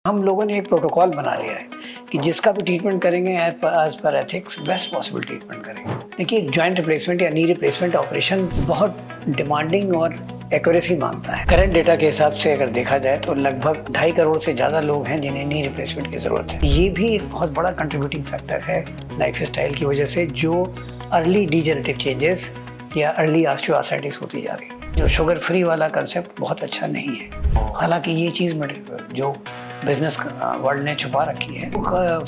हम लोगों ने एक प्रोटोकॉल बना लिया है कि जिसका भी ट्रीटमेंट करेंगे as per ethics best possible treatment करेंगे। देखिए, जॉइंट रिप्लेसमेंट या नी रिप्लेसमेंट ऑपरेशन बहुत डिमांडिंग और एक्यूरेसी मांगता है। करंट डेटा के हिसाब से अगर देखा जाए तो लगभग 2.5 करोड़ से ज़्यादा लोग हैं जिन्हें नी रिप्लेसमेंट की ज़रूरत है। ये भी एक बहुत बड़ा कंट्रीब्यूटिंग फैक्टर है लाइफ स्टाइल की वजह से, जो अर्ली डिजेनरेटिव चेंजेस या अर्ली ऑस्टियोआर्थराइटिस होती जा रही है। जो शुगर फ्री वाला कंसेप्ट बहुत अच्छा नहीं है। हालांकि ये चीज़ जो बिजनेस वर्ल्ड ने छुपा रखी है,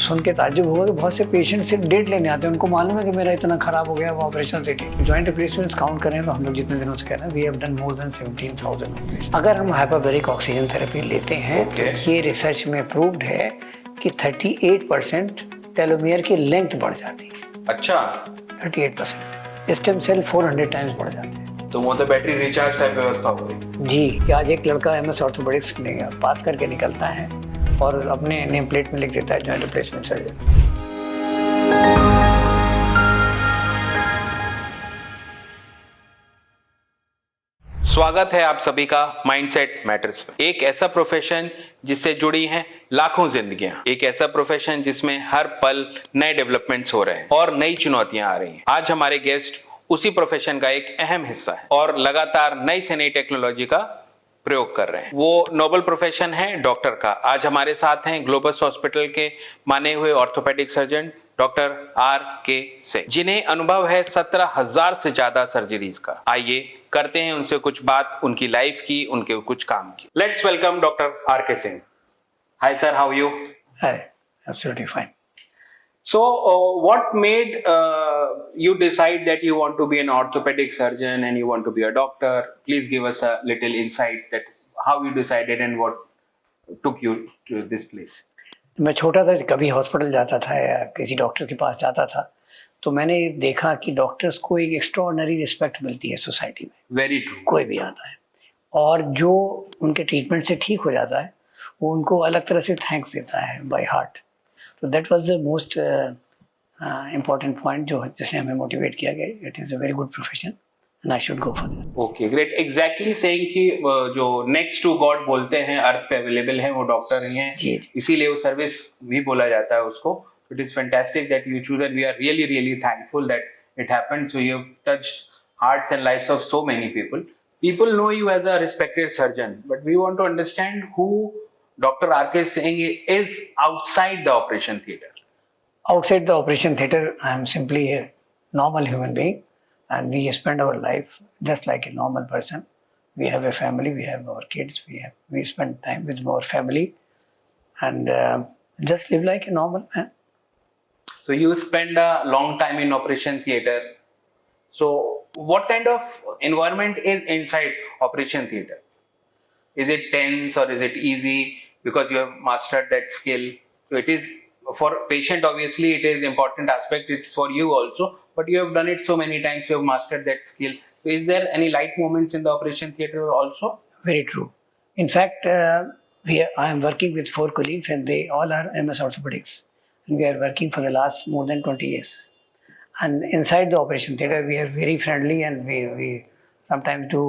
सुन के ताज्जुब हुआ कि बहुत से पेशेंट सिर्फ डेट लेने आते हैं, उनको मालूम है कि मेरा इतना खराब हो गया वो ऑपरेशन से ठीक। जॉइंट रिप्लेसमेंट्स काउंट करें तो हम लोग जितने दिनों से कह रहे हैं we have done more than 17,000। अगर हम हाइपरबैरिक ऑक्सीजन थेरेपी लेते हैं ये रिसर्च में प्रूव्ड है कि 38% टेलोमियर की लेंथ बढ़ जाती है। अच्छा, 38%। स्टेम सेल 400 टाइम्स बढ़ जाते हैं। तो वो तो बैटरी रिचार्ज टाइप व्यवस्था हो गई जी। कि आज एक लड़का MS ऑर्थोपेडिक्स पास करके निकलता है और अपने नेम प्लेट में लिख देता है जॉइंट रिप्लेसमेंट सर्जन। स्वागत है आप सभी का माइंडसेट मैटर्स में। एक ऐसा प्रोफेशन जिससे जुड़ी हैं लाखों जिंदगियां, एक ऐसा प्रोफेशन जिसमें हर पल नए डेवलपमेंट्स हो रहे हैं और नई चुनौतियां आ रही हैं। आज हमारे गेस्ट उसी प्रोफेशन का एक अहम हिस्सा है और लगातार नई से नई टेक्नोलॉजी का प्रयोग कर रहे हैं। वो नोबल प्रोफेशन है डॉक्टर का। आज हमारे साथ हैं ग्लोबस हॉस्पिटल के माने हुए orthopaedic surgeon doctor RK Singh, जिन्हें अनुभव है 17,000 से ज्यादा सर्जरीज का। आइए करते हैं उनसे कुछ बात, उनकी लाइफ की, उनके कुछ काम की। Let's welcome doctor RK Singh. Hi sir, how you? Hi, absolutely fine. So, what made you decide that you want to be an orthopedic surgeon and you want to be a doctor? Please give us a little insight that how you decided and what took you to this place. मैं छोटा था, कभी hospital जाता था या किसी doctor के पास जाता था तो मैंने देखा कि डॉक्टर्स को एक एक्स्ट्राऑर्डिनरी रिस्पेक्ट मिलती है सोसाइटी में। Very true. कोई भी आता है और जो उनके ट्रीटमेंट से ठीक हो जाता है वो उनको अलग तरह से थैंक्स देता है बाय हार्ट। तो that was the most important point जिसने हमें मोटिवेट किया गया। It is a very good profession and I should go for that. Okay, great. Exactly saying कि जो next to God बोलते हैं, अर्थ पे अवेलेबल है, वो डॉक्टर ही हैं। जी। इसीलिए वो सर्विस भी बोला जाता है उसको। It is fantastic that you choose and we are really really thankful that it happened. So you have touched hearts and lives of so many people. People know you as a respected surgeon, but we want to understand who Dr. RK Singh is outside the operation theatre. Outside the operation theatre, I am simply a normal human being, and we spend our life just like a normal person. We have a family, we have our kids, we spend time with our family, and just live like a normal man. So you spend a long time in operation theatre. So what kind of environment is inside operation theatre? Is it tense or is it easy because you have mastered that skill? So it is for patient, obviously it is important aspect, it's for you also, but you have done it so many times, you have mastered that skill. So is there any light moments in the operation theatre also? Very true. In fact, I am working with 4 colleagues and they all are MS orthopedics, and we are working for the last more than 20 years. And inside the operation theatre we are very friendly and we sometimes do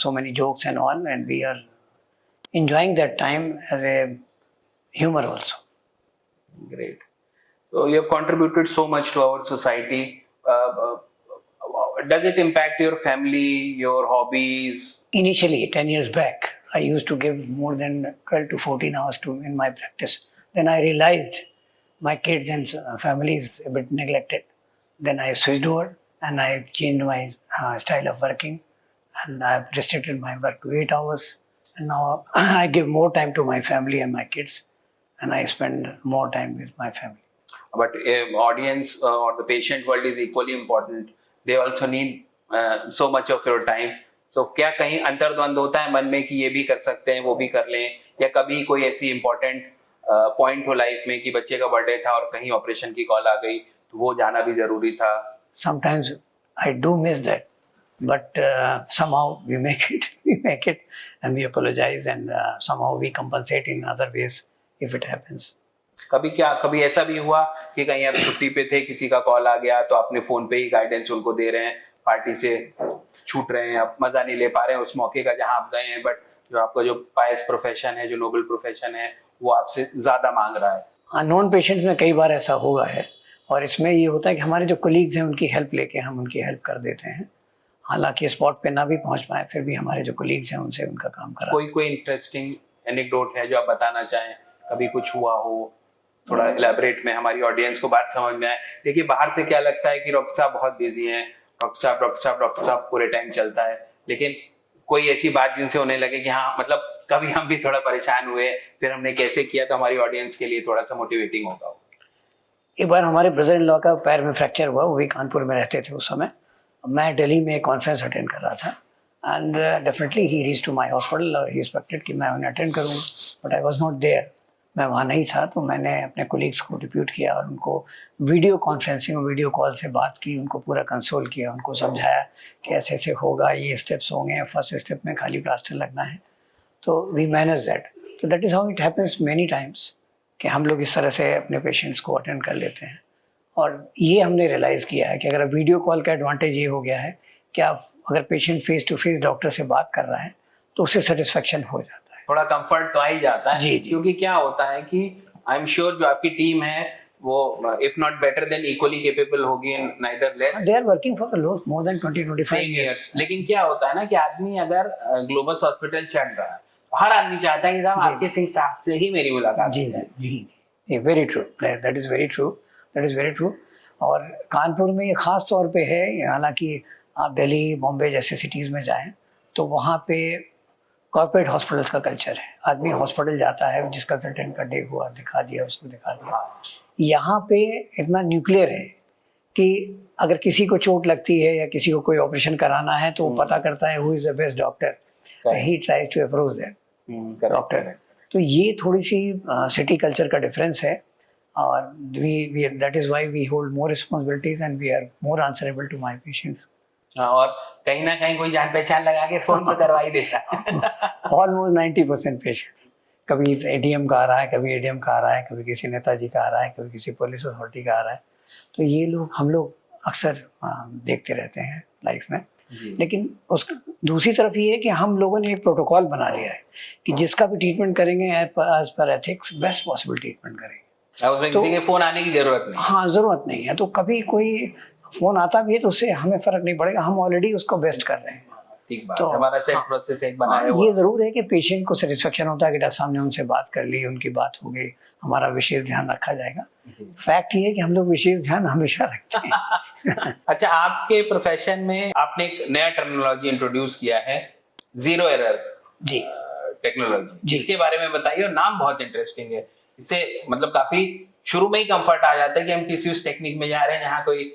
so many jokes and all, and we are enjoying that time as a humor also. Great. So you have contributed so much to our society. Does it impact your family, your hobbies? Initially, 10 years back, I used to give more than 12 to 14 hours in my practice. Then I realized my kids and family is a bit neglected. Then I switched over and I changed my style of working, and I have restricted my work to 8 hours. And now I give more time to my family and my kids, and I spend more time with my family. But audience or the patient world is equally important. They also need so much of your time. So क्या कहीं अंतर्द्वंद होता है मन में कि ये भी कर सकते हैं, वो भी कर लें, या कभी कोई ऐसी इम्पोर्टेंट पॉइंट हो लाइफ में कि बच्चे का बर्थडे था और कहीं ऑपरेशन की कॉल आ गई तो वो जाना भी जरूरी था? Sometimes I do miss that, but somehow we make it, and we apologize, and somehow we compensate in other ways if it happens. कभी ऐसा भी हुआ कि कहीं आप छुट्टी पे थे, किसी का कॉल आ गया तो आपने फोन पे ही गाइडेंस उनको दे रहे हैं, पार्टी से छूट रहे हैं, आप मजा नहीं ले पा रहे हैं उस मौके का जहां आप गए हैं, बट जो आपका जो पायस प्रोफेशन है, जो नोबल प्रोफेशन है, वो आपसे ज्यादा मांग रहा है? नॉन पेशेंट्स में कई बार ऐसा हुआ है, और इसमें ये होता है कि हमारे जो कोलीग्स हैं उनकी हेल्प लेके हम उनकी हेल्प कर देते हैं। हालांकि स्पॉट पे ना भी पहुंच पाए, फिर भी हमारे जो कोलीग्स हैं उनसे उनका काम करा। कोई इंटरेस्टिंग एनेक्डोट है जो आप बताना चाहें, कभी कुछ हुआ हो, थोड़ा इलेबोरेट में हमारी ऑडियंस को बात समझ में आए? देखिए, बाहर से क्या लगता है कि डॉक्टर साहब बहुत बिजी हैं, डॉक्टर साहब पूरे टाइम चलता है, लेकिन कोई ऐसी बात जिनसे उन्हें लगे कि हाँ, मतलब कभी हम भी थोड़ा परेशान हुए, फिर हमने कैसे किया, तो हमारी ऑडियंस के लिए थोड़ा सा मोटिवेटिंग होगा। एक बार हमारे ब्रदर इन लॉ का पैर में फ्रैक्चर हुआ, वो भी कानपुर में रहते थे उस समय। मैं दिल्ली में एक कॉन्फ्रेंस अटेंड कर रहा था, एंड डेफिनेटली ही रीच टू माय हॉस्पिटल और ही एक्सपेक्टेड कि मैं उन्हें अटेंड करूँ, but I was not there. मैं वहाँ नहीं था, तो मैंने अपने कोलीग्स को डिप्यूट किया और उनको वीडियो कॉन्फ्रेंसिंग और वीडियो कॉल से बात की, उनको पूरा कंसोल किया, उनको समझाया कि ऐसे ऐसे होगा, ये स्टेप्स होंगे, फर्स्ट स्टेप में खाली प्लास्टर लगना है। तो वी मैनेज दैट। तो that is how it happens many times कि हम लोग इस तरह से अपने पेशेंट्स को अटेंड कर लेते हैं। और ये हमने रियलाइज़ किया है कि अगर वीडियो कॉल का एडवांटेज ये हो गया है कि आप अगर patient face to face doctor से बात कर रहा है तो उससे सेटिस्फेक्शन हो जाता है, थोड़ा कंफर्ट तो आ ही जाता है। जी। क्योंकि क्या होता है कि आई एम श्योर जो आपकी टीम है वो if not better than equally capable होगी, neither less. They are working for more than 20-25 years। लेकिन क्या होता है ना कि आदमी अगर ग्लोबस हॉस्पिटल चढ़ रहा है, हर आदमी चाहता है कि साहब आपके सिंह साहब से ही मेरी मुलाकात जी हो जाए। जी, very true, that is very true, that is very true. और कानपुर में ये ख़ास तौर पे है, हालांकि आप दिल्ली, बॉम्बे जैसे सिटीज़ में जाएं तो वहाँ पे कॉर्पोरेट हॉस्पिटल्स का कल्चर है। आदमी हॉस्पिटल जाता है, जिस कंसल्टेंट का डे हुआ दिखा दिया, उसको दिखा दिया। यहाँ पे इतना न्यूक्लियर है कि अगर किसी को चोट लगती है या किसी को कोई ऑपरेशन कराना है तो वो पता करता है who is the best doctor, he tries to approach that doctor. तो ये थोड़ी सी सिटी कल्चर का डिफरेंस है, और we that is why we hold more responsibilities and we are more answerable to my patients. और कहीं ना कहीं कोई जान पहचान लगा के फोन तो करवा ही देता है। ऑलमोस्ट 90% पेशेंट्स, कभी एडीएम का आ रहा है, कभी एडीएम का आ रहा है, कभी किसी नेताजी का आ रहा है, कभी किसी पुलिस अथॉरिटी का आ रहा है। तो ये लोग हम लोग अक्सर देखते रहते हैं लाइफ में। लेकिन उस दूसरी तरफ ये है कि हम लोगों ने एक प्रोटोकॉल बना लिया है कि जिसका भी ट्रीटमेंट करेंगे as per ethics best possible treatment करेंगे। उसमें किसी के फोन आने की जरूरत नहीं। हाँ, जरूरत नहीं है। तो कभी कोई फोन आता भी है तो उससे हमें फर्क नहीं पड़ेगा, हम ऑलरेडी उसको बेस्ट कर रहे हैं। ठीक बात तो है, हमारा सेट प्रोसेस एक बनाया हुआ। ये जरूर है कि पेशेंट को सेटिस्फेक्शन होता है कि डॉक्टर साहब ने उनसे बात कर ली, उनकी बात हो गई, हमारा विशेष ध्यान रखा जाएगा। फैक्ट ये है कि हम लोग विशेष ध्यान हमेशा रखते हैं। अच्छा, आपके प्रोफेशन में आपने एक नया टर्मिनोलॉजी इंट्रोड्यूस किया है, जीरो एरर जी टेक्नोलॉजी, जिसके बारे में बताइए। और नाम बहुत इंटरेस्टिंग है, इससे मतलब काफी शुरू में ही कंफर्ट आ जाता है कि हम किसी उस टेक्निक में जा रहे हैं जहाँ कोई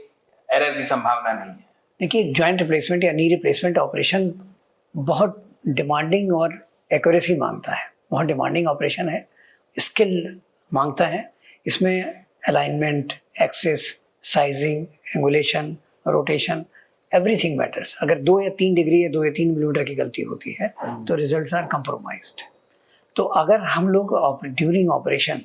एरर की संभावना नहीं है। देखिए, जॉइंट रिप्लेसमेंट या नी रिप्लेसमेंट ऑपरेशन बहुत डिमांडिंग और एक्यूरेसी मांगता है, बहुत डिमांडिंग ऑपरेशन है, स्किल मांगता है। इसमें alignment, access, sizing, angulation, rotation, everything matters. अगर 2 या 3 डिग्री या 2 या 3 मिलीमीटर की गलती होती है तो रिजल्ट्स आर कंप्रोमाइज्ड। तो अगर हम लोग ड्यूरिंग ऑपरेशन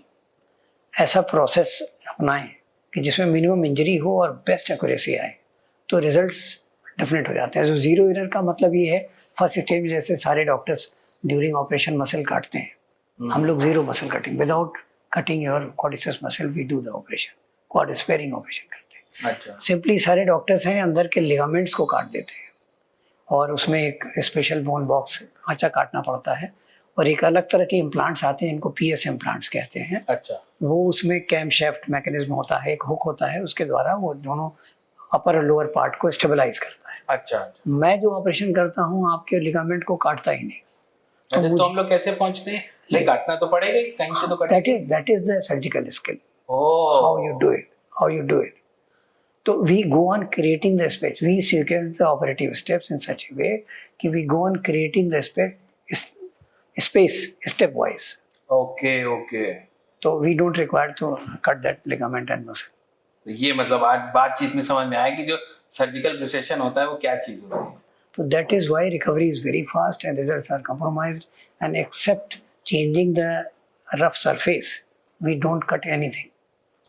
ऐसा प्रोसेस अपनाएं कि जिसमें मिनिमम इंजरी हो और बेस्ट एक्यूरेसी आए तो रिजल्ट्स डेफिनेट हो जाते हैं। तो जीरो एरर का मतलब ये है, फर्स्ट स्टेज में जैसे सारे डॉक्टर्स ड्यूरिंग ऑपरेशन मसल काटते हैं, हम लोग zero muscle cutting, without cutting your quadriceps muscle we do the operation, quad sparing operation करते हैं। अच्छा। सिंपली सारे डॉक्टर्स हैं अंदर के लिगामेंट्स को काट देते हैं और उसमें एक स्पेशल बोन बॉक्स खांचा काटना पड़ता है, और एक अलग तरह के इम्प्लांट्स आते हैं, इनको पीएस इम्प्लांट्स कहते हैं। अच्छा। वो उसमें कैम शेफ्ट मैकेनिज्म होता है, एक हुक होता है, उसके द्वारा वो दोनों अपर और लोअर पार्ट को स्टेबलाइज करता है। अच्छा। मैं जो ऑपरेशन करता हूँ आपके लिगामेंट को काटता ही नहीं। तो हम लोग कैसे पहुंचते हैं? लेकिन काटना तो पड़ेगा, कहीं से तो कटेगा। That is the surgical skill. Oh. How you do it. So we go on creating the space. We sequence the operative steps in such a way कि we go on creating the space stepwise. Okay. So we don't require to cut that ligament and muscle. तो ये मतलब आज बातचीत में समझ में आया कि जो सर्जिकल प्रिसेशन होता है वो क्या चीज होती है। So that is why recovery is very fast and results are compromised, and except changing the rough surface, we don't cut anything.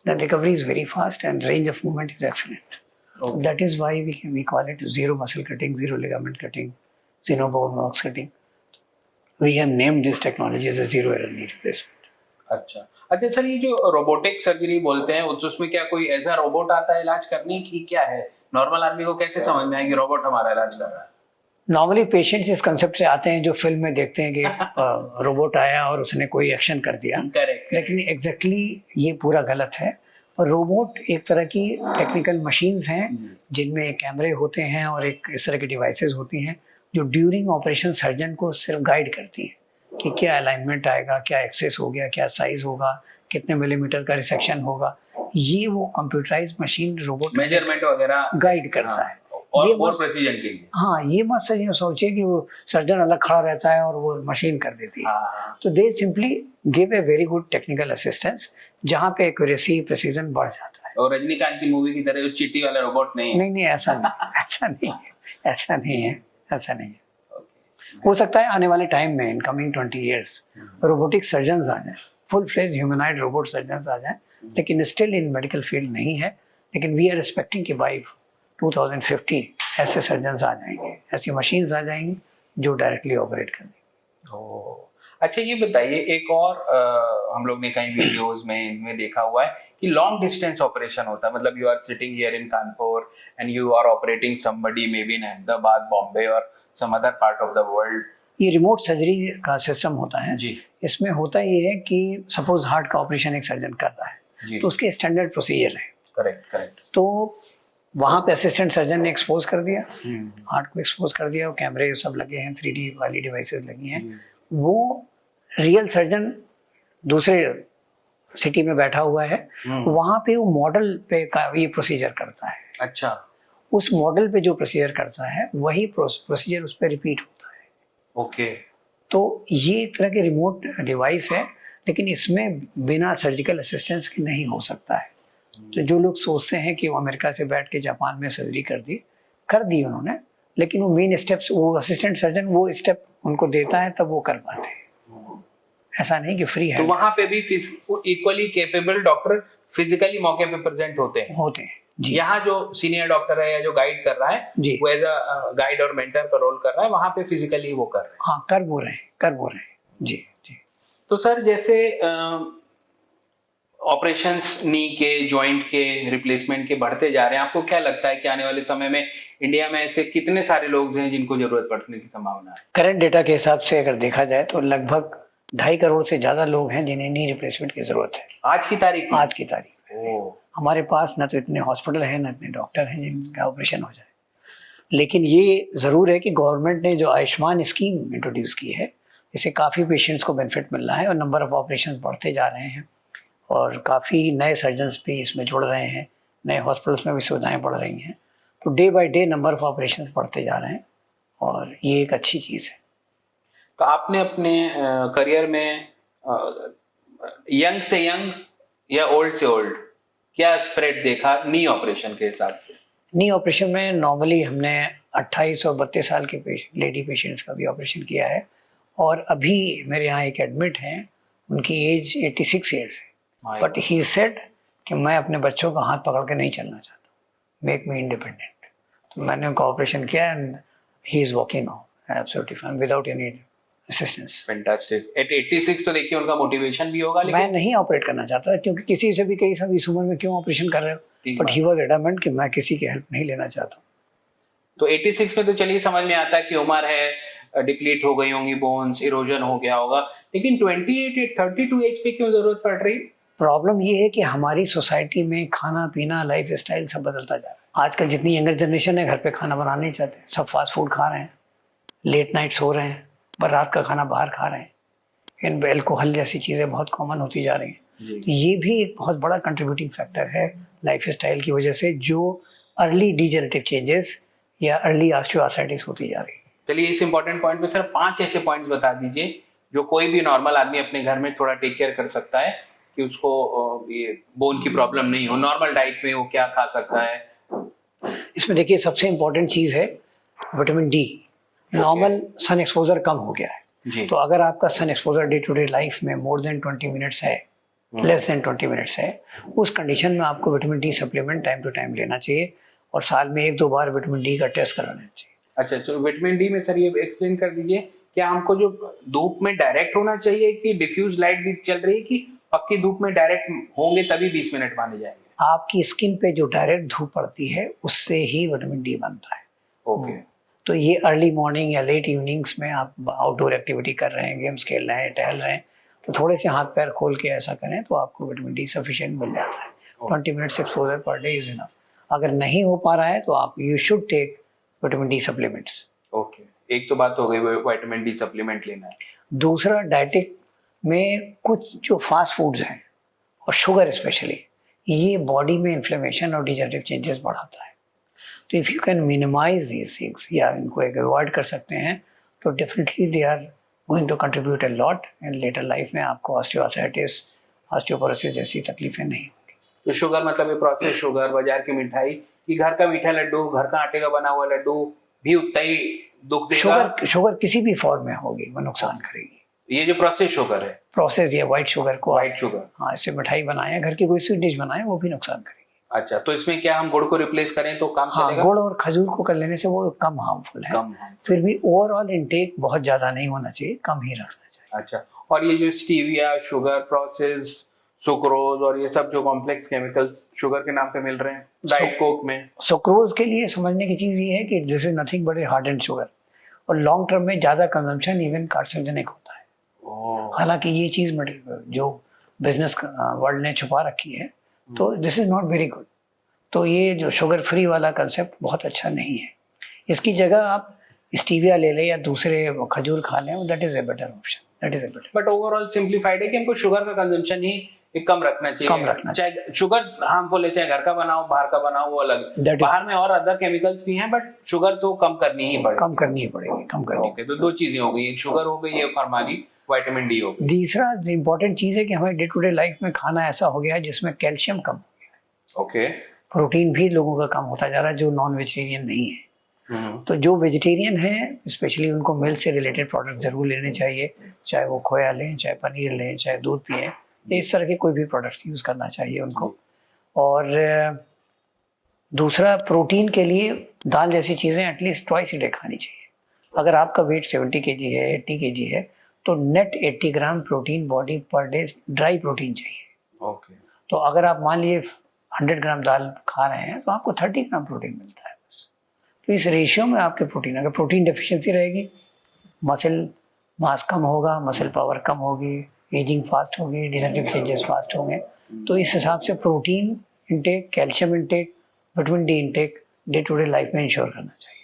The recovery is very fast and range of movement is excellent. Okay. That is why we call it zero muscle cutting, zero ligament cutting, zero bone box cutting. We have named this technology as a zero error knee replacement. अच्छा अच्छा sir, ये जो robotic surgery बोलते हैं उसमें क्या कोई ऐसा रोबोट आता है इलाज करने की, क्या है? नॉर्मल आदमी को कैसे समझ में आए कि रोबोट हमारा इलाज कर रहा है? नॉर्मली पेशेंट्स इस कंसेप्ट से आते हैं जो फिल्म में देखते हैं कि रोबोट आया और उसने कोई एक्शन कर दिया, करेक्ट। लेकिन एग्जैक्टली ये पूरा गलत है। और रोबोट एक तरह की टेक्निकल मशीन्स हैं जिनमें कैमरे होते हैं और एक इस तरह की डिवाइसेस होती हैं जो ड्यूरिंग ऑपरेशन सर्जन को सिर्फ गाइड करती हैं कि क्या अलाइनमेंट आएगा, क्या एक्सेस हो गया, क्या साइज होगा, कितने मिलीमीटर का रिसेक्शन होगा। ये वो कंप्यूटराइज मशीन रोबोट मेजरमेंट वगैरह गाइड करता है। और ये मोर बस प्रेसिजन के लिए। हाँ, ये मत सोचिए कि वो सर्जन अलग खड़ा रहता है और वो मशीन कर देती है। तो दे simply give a very good technical assistance जहाँ पे एक्यूरेसी प्रिसीजन बढ़ जाता है। और रजनीकांत की मूवी की तरह चींटी वाला रोबोट नहीं है। नहीं ऐसा नहीं, ऐसा नहीं है, ऐसा नहीं है, ऐसा नहीं है। हो सकता है आने वाले टाइम में in coming 20 years robotic surgeons आ जाए, full fledge humanoid robot surgeons आ जाए, लेकिन स्टिल इन मेडिकल फील्ड नहीं है। लेकिन वी आर एक्सपेक्टिंग कि बाई 2050 ऐसे सर्जन्स आ जाएंगे, ऐसी मशीन्स आ जाएंगी जो डायरेक्टली ऑपरेट कर देंगी। अच्छा ये बताइए, एक और हम लोग ने कई वीडियोस में इनमें देखा हुआ है कि लॉन्ग डिस्टेंस ऑपरेशन होता है, मतलब you are sitting here in Kanpur and you are operating somebody may be in Ahmedabad, Bombay और some other part of the world. ये रिमोट सर्जरी का सिस्टम होता है जी। इसमें होता ये है कि सपोज हार्ट का ऑपरेशन एक सर्जन कर रहा है तो उसके स्टैंडर्ड प्रोसीजर है। Correct correct. तो वहाँ पे असिस्टेंट सर्जन ने एक्सपोज कर दिया, हार्ट को एक्सपोज कर दिया, कैमरे सब लगे हैं, 3D वाली डिवाइसेस लगी हैं। वो रियल सर्जन दूसरे सिटी में बैठा हुआ है, वहाँ पे वो मॉडल पे का ये प्रोसीजर करता है। अच्छा। उस मॉडल पे जो प्रोसीजर करता है वही प्रोसीजर उस पर रिपीट होता है। ओके। तो ये एक तरह की रिमोट डिवाइस है, लेकिन इसमें बिना सर्जिकल असिस्टेंस के नहीं हो सकता है। तो जो लोग सोचते हैं कि वो अमेरिका से बैठ के जापान में सर्जरी कर दी उन्होंने, लेकिन वो मेन स्टेप्स वो असिस्टेंट सर्जन वो स्टेप उनको देता है तब वो कर पाते हैं। ऐसा नहीं कि फ्री है। तो वहाँ पे भी इक्वली कैपेबल डॉक्टर फिजिकली मौके पे प्रेजेंट होते हैं जी। यहाँ जो सीनियर डॉक्टर है या जो गाइड कर रहा है जी, वो एज अ गाइड और मेंटर का रोल कर रहा है, वहाँ पे फिजिकली वो कर रहे हैं। हाँ, कर वो रहे हैं। जी जी। तो सर जैसे ऑपरेशंस नी के जॉइंट के रिप्लेसमेंट के बढ़ते जा रहे हैं, आपको क्या लगता है कि आने वाले समय में इंडिया में ऐसे कितने सारे लोग हैं जिनको जरूरत पड़ने की संभावना है? करंट डेटा के हिसाब से अगर देखा जाए तो लगभग 2.5 करोड़ से ज्यादा लोग हैं जिन्हें नी रिप्लेसमेंट की जरूरत है आज की तारीख में। आज की तारीख में हमारे पास न तो इतने हॉस्पिटल हैं न इतने डॉक्टर हैं जिनका ऑपरेशन हो जाए। लेकिन ये जरूर है कि गवर्नमेंट ने जो आयुष्मान स्कीम इंट्रोड्यूस की है, इससे काफ़ी पेशेंट्स को बेनिफिट मिल रहा है और नंबर ऑफ ऑपरेशन बढ़ते जा रहे हैं और काफ़ी नए सर्जन्स भी इसमें जुड़ रहे हैं, नए हॉस्पिटल्स में भी सुविधाएं बढ़ रही हैं। तो day by day number of operation बढ़ते जा रहे हैं और ये एक अच्छी चीज़ है। तो आपने अपने करियर में यंग से यंग या ओल्ड से ओल्ड क्या स्प्रेड देखा नी ऑपरेशन के हिसाब से? नी ऑपरेशन में नॉर्मली हमने 28 और 32 साल के लेडी पेशेंट्स का भी ऑपरेशन किया है और अभी मेरे यहाँ एक एडमिट हैं, उनकी एज 86 ईयर्स है, बट ही सेड कि मैं अपने बच्चों का हाथ पकड़ के नहीं चलना चाहता, मेक मी इंडिपेंडेंट। तो मैंने उनका ऑपरेशन किया and he is walking now absolutely fine without any assistance. Fantastic. At 86 तो देखिए उनका मोटिवेशन भी होगा। लेकिन मैं नहीं ऑपरेट करना चाहता क्योंकि किसी से भी कई सब इस उम्र में क्यों ऑपरेशन कर रहे हो, बट ही वाज एडamant कि मैं किसी की हेल्प नहीं लेना चाहता। तो 86 में तो चलिए समझ में आता है कि उम्र है, डिप्लीट हो गई होंगी बोन्स, इरोजन हो गया होगा, लेकिन 28 32 एज पे क्यों जरूरत पड़ रही? प्रॉब्लम ये है कि हमारी सोसाइटी में खाना पीना लाइफ स्टाइल सब बदलता जा रहा है। आजकल जितनी यंगर जनरेशन है घर पे खाना बनाना नहीं चाहते, सब फास्ट फूड खा रहे हैं, लेट नाइट सो रहे हैं, पर रात का खाना बाहर खा रहे हैं, इन एल्कोहल जैसी चीज़ें बहुत कॉमन होती जा रही हैं। तो ये भी एक बहुत बड़ा कंट्रीब्यूटिंग फैक्टर है लाइफ स्टाइल की वजह से, जो अर्ली डिजेनरेटिव चेंजेस या अर्ली ऑस्टियोआर्थराइटिस होती जा रही है। चलिए इस इंपॉर्टेंट पॉइंट पे सर 5 ऐसे पॉइंट्स बता दीजिए जो कोई भी नॉर्मल आदमी अपने घर में थोड़ा टेक केयर कर सकता है कि उसको ये बोन की प्रॉब्लम नहीं हो। नॉर्मल डाइट में वो क्या खा सकता है? इसमें देखिए सबसे इम्पोर्टेंट चीज़ है vitamin D. Normal sun exposure कम हो गया है, तो अगर आपका sun exposure day to day life में मोर देन 20 मिनट्स है, लेस देन 20 मिनट्स है, उस कंडीशन में आपको vitamin D supplement time to time लेना चाहिए और साल में 1-2 बार विटामिन डी का टेस्ट कराना चाहिए। अच्छा, तो विटामिन डी में सर ये एक्सप्लेन कर दीजिए क्या हमको जो धूप में डायरेक्ट होना चाहिए कि डिफ्यूज लाइट भी चल रही है, कि पक्की धूप में डायरेक्ट होंगे तभी 20 मिनट माने जाएंगे? आपकी स्किन पे जो डायरेक्ट धूप पड़ती है उससे ही विटामिन डी बनता है। ओके। तो ये अर्ली मॉर्निंग या लेट इवनिंग्स में आप आउटडोर एक्टिविटी कर रहे हैं, गेम्स खेल रहे हैं, टहल रहे हैं, तो थोड़े से हाथ पैर खोल के ऐसा करें तो आपको विटामिन डी सफिशिएंट मिल जाता है। 20 minutes exposure per day is enough. अगर नहीं हो पा रहा है तो आप you should take vitamin D supplements. Okay, एक तो बात हो गई विटामिन डी सप्लीमेंट लेना है। दूसरा, डाइटिक में कुछ जो फास्ट फूड्स हैं और शुगर स्पेशली, ये बॉडी में इन्फ्लेमेशन और डिजेनरेटिव चेंजेस बढ़ाता है। तो if you can minimize these things या इनको एक अवॉइड कर सकते हैं तो definitely they are going to contribute a lot in later life में। आपको ऑस्टियोआर्थराइटिस, ऑस्टियोपोरोसिस जैसी तकलीफें नहीं होंगी। तो शुगर मतलब ये प्रोसेस शुगर, बाजार की मिठाई, कि घर का मीठा लड्डू, घर का आटे का बना हुआ लड्डू भी उतना ही दुख देगा? शुगर किसी भी फॉर्म में होगी वो नुकसान करेगी। ये जो प्रोसेस शुगर है, प्रोसेस या वाइट शुगर को, व्हाइट शुगर, हाँ, इससे मिठाई बनाए, घर की कोई स्वीट डिश बनाए, वो भी नुकसान करेगी। अच्छा, तो इसमें क्या हम गुड़ को रिप्लेस करें तो काम हाँ, चलेगा? गुड़ और खजूर को कर लेने से वो कम हार्मफुल है। कम। फिर भी ओवरऑल इनटेक बहुत ज्यादा नहीं होना चाहिए, कम ही रखना चाहिए। अच्छा, और ये जो स्टीविया, शुगर, प्रोसेस, सुक्रोज और ये सब जो कॉम्प्लेक्स केमिकल्स शुगर के नाम पे मिल रहे हैं डाइट कोक में, सुक्रोज के लिए समझने की चीज ये है कि this is nothing but A hardened sugar, और लॉन्ग टर्म में ज्यादा कंजम्पशन इवन कार्सिनोजेनिक होता है। हालांकि ये चीज जो बिजनेस वर्ल्ड ने छुपा रखी है, तो this is not very good. तो ये जो शुगर फ्री वाला कंसेप्ट बहुत अच्छा नहीं है। इसकी जगह आप स्टीविया ले लें या दूसरे खजूर खा लें, that is a better option, that is a better. But overall simplified है कि हमको शुगर का कंजम्पशन ही कम रखना चाहिए। कम रखना चाहे शुगर हार्मफुल है, चाहे घर का बनाओ बाहर का बनाओ, वो अलग। बाहर में और अदर केमिकल्स भी हैं, बट शुगर तो कम करनी ही पड़ेगी। कम करनी ही पड़ेगी, कम करनी। ओके, तो दो चीजें हो गई, शुगर हो गई, एक हमारी विटामिन डी हो गई। तीसरा इंपॉर्टेंट चीज है कि हमें डे टू डे लाइफ में खाना ऐसा हो गया है जिसमें कैल्शियम कम हो गया है। ओके। प्रोटीन भी लोगों का कम होता जा रहा है जो नॉन वेजिटेरियन नहीं है। तो जो वेजिटेरियन है स्पेशली उनको मिल्क से रिलेटेड प्रोडक्ट जरूर लेने चाहिए, चाहे वो खोया लें, चाहे पनीर लें, चाहे दूध पिएं, इस तरह के कोई भी प्रोडक्ट यूज करना चाहिए उनको। और दूसरा, प्रोटीन के लिए दाल जैसी चीजें एटलीस्ट ट्वाइस a डे खानी चाहिए। अगर आपका वेट 70 kg है, 80 kg है, तो net 80 gram protein body per day dry protein चाहिए। ओके। तो अगर आप मान लीजिए 100 ग्राम दाल खा रहे हैं तो आपको 30 ग्राम प्रोटीन मिलता है बस। तो इस रेशियो में आपके प्रोटीन, अगर प्रोटीन डेफिशिएंसी रहेगी, मसल मास कम होगा, मसल पावर कम होगी, एजिंग फास्ट होगी, डिजेनरेटिव चेंजेस फास्ट होंगे। तो इस हिसाब से protein intake, calcium intake, vitamin D intake day to day life में इंश्योर करना चाहिए।